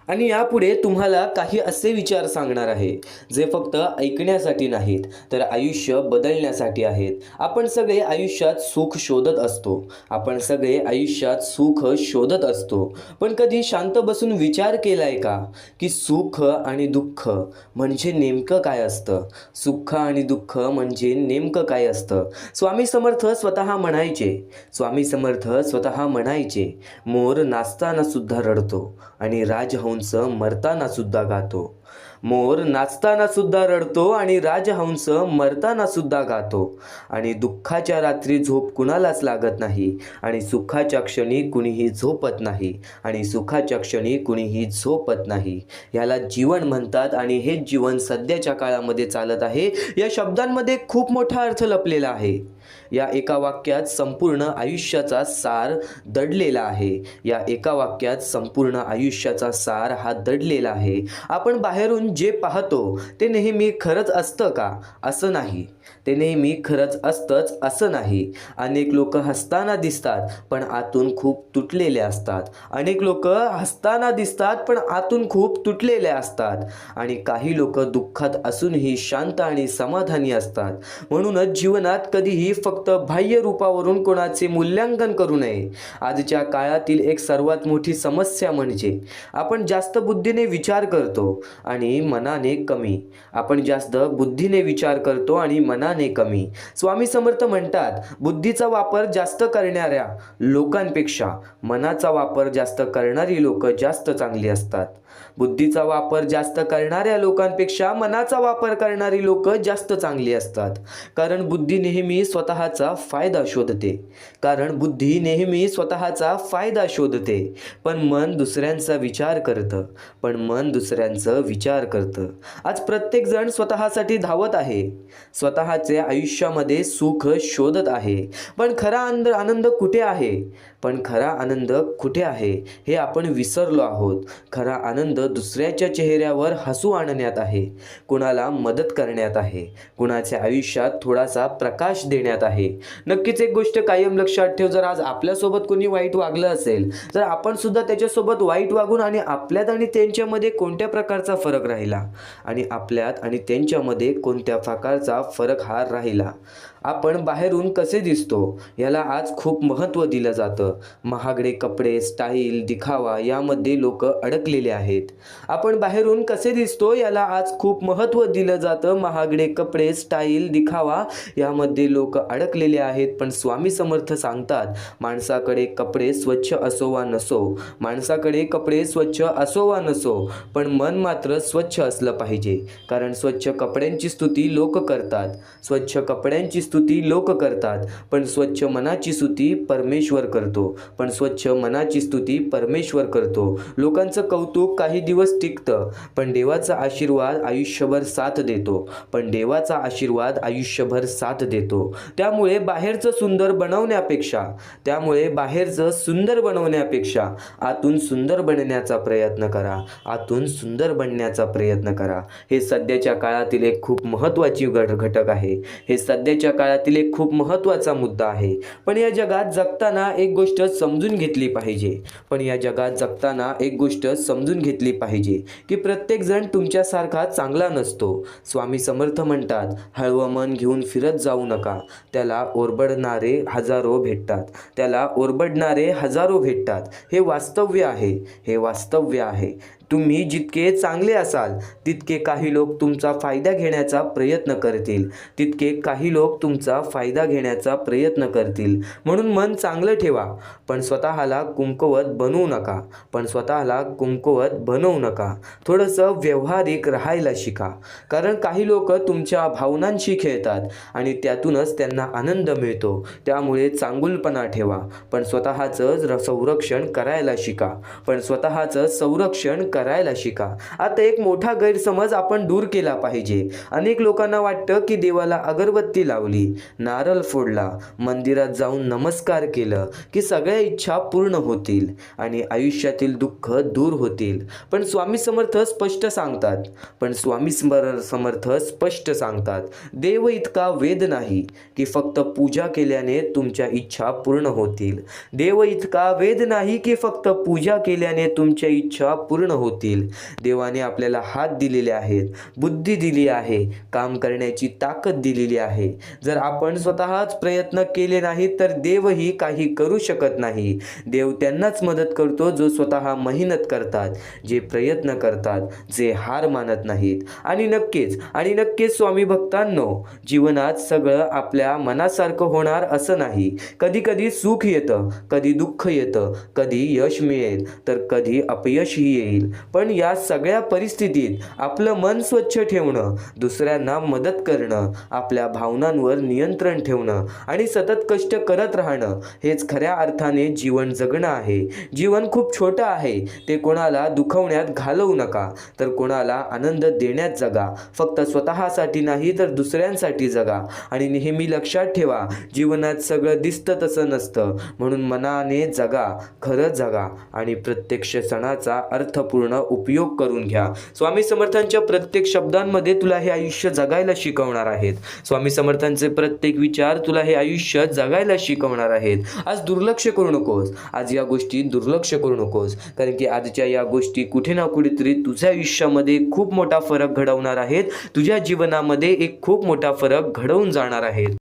आणि यापुढे तुम्हाला काही असे विचार सांगणार आहे जे फक्त ऐकण्यासाठी नाहीत तर आयुष्य बदलण्यासाठी आहेत। आपण सगळे आयुष्यात सुख शोधत असतो, आपण सगळे आयुष्यात सुख शोधत असतो, पण कधी शांत बसून विचार केलाय का की सुख आणि दुःख म्हणजे नेमकं काय असतं? सुख आणि दुःख म्हणजे नेमकं काय असतं? स्वामी समर्थ स्वतः म्हणायचे, मोर नाचताना सुद्धा रडतो आणि राजहंस मरताना सुद्धा गातो। मोर नाचताना सुद्धा रडतो आणि राजहंस मरताना सुद्धा गातो। आणि दुःखाच्या रात्री झोप कुणालाच लागत नाही आणि सुखाच्या क्षणी कुणीही झोपत नाही, आणि सुखाच्या क्षणी कुणीही झोपत नाही। याला जीवन म्हणतात आणि हे जीवन सध्याच्या काळामध्ये चालत आहे। या शब्दांमध्ये खूप मोठा अर्थ लपलेला आहे। या एका वाक्यात संपूर्ण आयुष्याचा सार दडलेला आहे, या एका वाक्यात संपूर्ण आयुष्याचा सार हा दडलेला आहे। आपण बाहेरून जे पाहतो ते नेहमी खरंच असतं का? असं नाही, ते नेहमी खरंच असतंच असं नाही। अनेक लोक हसताना दिसतात पण आतून खूप तुटलेले असतात, अनेक लोक हसताना दिसतात पण आतून खूप तुटलेले असतात, आणि काही लोक दुःखात असूनही शांत आणि समाधानी असतात। म्हणूनच जीवनात कधीही फक्त बाह्य रूपावरून कोणाचे मूल्यांकन करू नये। आजच्या काळातील एक सर्वात मोठी समस्या म्हणजे आपण जास्त बुद्धीने विचार करतो आणि मनाने कमी, आपण जास्त बुद्धीने विचार करतो आणि मनाने कमी। स्वामी समर्थ म्हणतात, बुद्धीचा वापर जास्त करणाऱ्या लोकांपेक्षा मनाचा वापर जास्त करणारी लोक जास्त चांगली असतात। बुद्धीचा वापर जास्त करणाऱ्या लोकांपेक्षा मनाचा वापर करणारी लोक जास्त चांगली असतात, कारण बुद्धी नेहमी स्वतःचा फायदा शोधते, पण मन दुसऱ्यांचा विचार करतं। आज प्रत्येक जण स्वतःसाठी धावत आहे, स्वतःचे आयुष्यामध्ये सुख शोधत आहे, पण खरा आनंद कुठे आहे हे आपण विसरलो आहोत। खरा आनंद दुसऱ्याच्या चेहऱ्यावर हसू आणण्यात आहे, कुणाला मदत करण्यात आहे, कुणाच्या आयुष्यात थोडासा प्रकाश देण्यात आहे। नक्कीच एक गोष्ट कायम लक्षात ठेव, जर आज आपल्यासोबत कोणी वाईट वागलं असेल तर आपण सुद्धा त्याच्यासोबत वाईट वागून आणि आपल्यात आणि त्यांच्यामध्ये कोणत्या प्रकारचा फरक राहिला, आणि आपल्यात आणि त्यांच्यामध्ये कोणत्या प्रकारचा फरक हा राहिला, आपण बाहेरून कसे दिसतो याला आज खूप महत्त्व दिलं जातं. महागडे कपडे, स्टाईल, दिखावा यामध्ये लोक अडकलेले आहेत. आपण बाहेरून कसे दिसतो याला आज खूप महत्त्व दिलं जातं. महागडे कपडे, स्टाईल, दिखावा यामध्ये लोक अडकलेले आहेत. पण स्वामी समर्थ सांगतात, माणसाकडे कपडे स्वच्छ असो वा नसो, माणसाकडे कपडे स्वच्छ असो वा नसो, पण मन मात्र स्वच्छ असलं पाहिजे. कारण स्वच्छ कपड्यांची स्तुती लोक करतात, स्वच्छ कपड्यांची स्तुती लोक करतात, पण स्वच्छ मनाची स्तुती परमेश्वर करतो. पण स्वच्छ मनाची स्तुती परमेश्वर करतो. लोकांचं कौतुक काही दिवस टिकतं, पण देवाचा आशीर्वाद आयुष्यभर साथ देतो. पण देवाचा आशीर्वाद आयुष्यभर साथ देतो. त्यामुळे बाहेरचं सुंदर बनवण्यापेक्षा आतून सुंदर बनण्याचा प्रयत्न करा. आतून सुंदर बनण्याचा प्रयत्न करा. हे सध्याच्या काळातील एक खूप महत्त्वाची घटक आहे. हे सध्याच्या काळातील एक खूप महत्त्वाचा मुद्दा आहे. पण या जगात जगताना एक गोष्ट समजून घेतली पाहिजे की प्रत्येक जण तुमच्यासारखा चांगला नसतो. स्वामी समर्थ म्हणतात, हळवं मन घेऊन फिरत जाऊ नका. त्याला ओरबडणारे हजारो भेटतात. हे वास्तव्य आहे. तुम्ही जितके चांगले असाल तितके काही लोक तुमचा फायदा घेण्याचा प्रयत्न करतील. म्हणून मन चांगलं ठेवा, पण स्वतःला कुमकुवत बनवू नका. थोडंसं व्यावहारिक राहायला शिका. कारण काही लोक तुमच्या भावनांशी खेळतात आणि त्यातूनच त्यांना आनंद मिळतो. त्यामुळे चांगुलपणा ठेवा, पण स्वतःचं संरक्षण करायला शिका. आता एक मोठा गैरसमज आपण दूर केला पाहिजे. अनेक लोकांना वाटतं की देवाला अगरबत्ती लावली, नारळ फोडला, मंदिरात जाऊन नमस्कार केलं की सगळ्या इच्छा पूर्ण होतील आणि आयुष्यातील दुःख दूर होतील. पण स्वामी समर्थ स्पष्ट सांगतात, देव इतका वेद नाही की फक्त पूजा केल्याने तुमच्या इच्छा पूर्ण होतील. देवाने आपल्याला हात दिलेले आहेत, बुद्धी दिली आहे, काम करण्याची ताकद दिलेली आहे. जर आपण स्वतःच प्रयत्न केले नाहीत तर देवही काही करू शकत नाही. देव त्यांनाच मदत करतो जो स्वतः मेहनत करतात, जे प्रयत्न करतात, जे हार मानत नाहीत. आणि नक्कीच स्वामी भक्तांनो, जीवनात सगळं आपल्या मनासारखं होणार असं नाही. कधी सुख येतं, कधी दुःख येतं, कधी यश मिळेल तर कधी अपयशही येईल. पण या सगळ्या परिस्थितीत आपलं मन स्वच्छ ठेवणं, दुसऱ्यांना मदत करणं, आपल्या भावनांवर नियंत्रण ठेवणं आणि सतत कष्ट करत राहणं हेच खऱ्या अर्थाने जीवन जगणं आहे. जीवन खूप छोटं आहे. ते कोणाला दुखवण्यात घालवू नका, तर कोणाला आनंद देण्यात जगा. फक्त स्वतःसाठी नाही तर दुसऱ्यांसाठी जगा. आणि नेहमी लक्षात ठेवा, जीवनात सगळं दिसतं तसं नसतं. म्हणून मनाने जगा, खरं जगा आणि प्रत्येक क्षणाचा अर्थपूर्ण उपयोग करून घ्या. स्वामी समर्थांच्या प्रत्येक शब्दांमध्ये तुला हे आयुष्य जगायला शिकवणार आहेत. स्वामी समर्थांचे प्रत्येक विचार तुला हे आयुष्य जगायला शिकवणार आहेत. आज या गोष्टी दुर्लक्ष करू नकोस. कारण की आजच्या या गोष्टी कुठे ना कुठेतरी तुझ्या आयुष्यामध्ये खूप मोठा फरक घडवणार आहेत. तुझ्या जीवनामध्ये एक खूप मोठा फरक घडवून जाणार आहेत.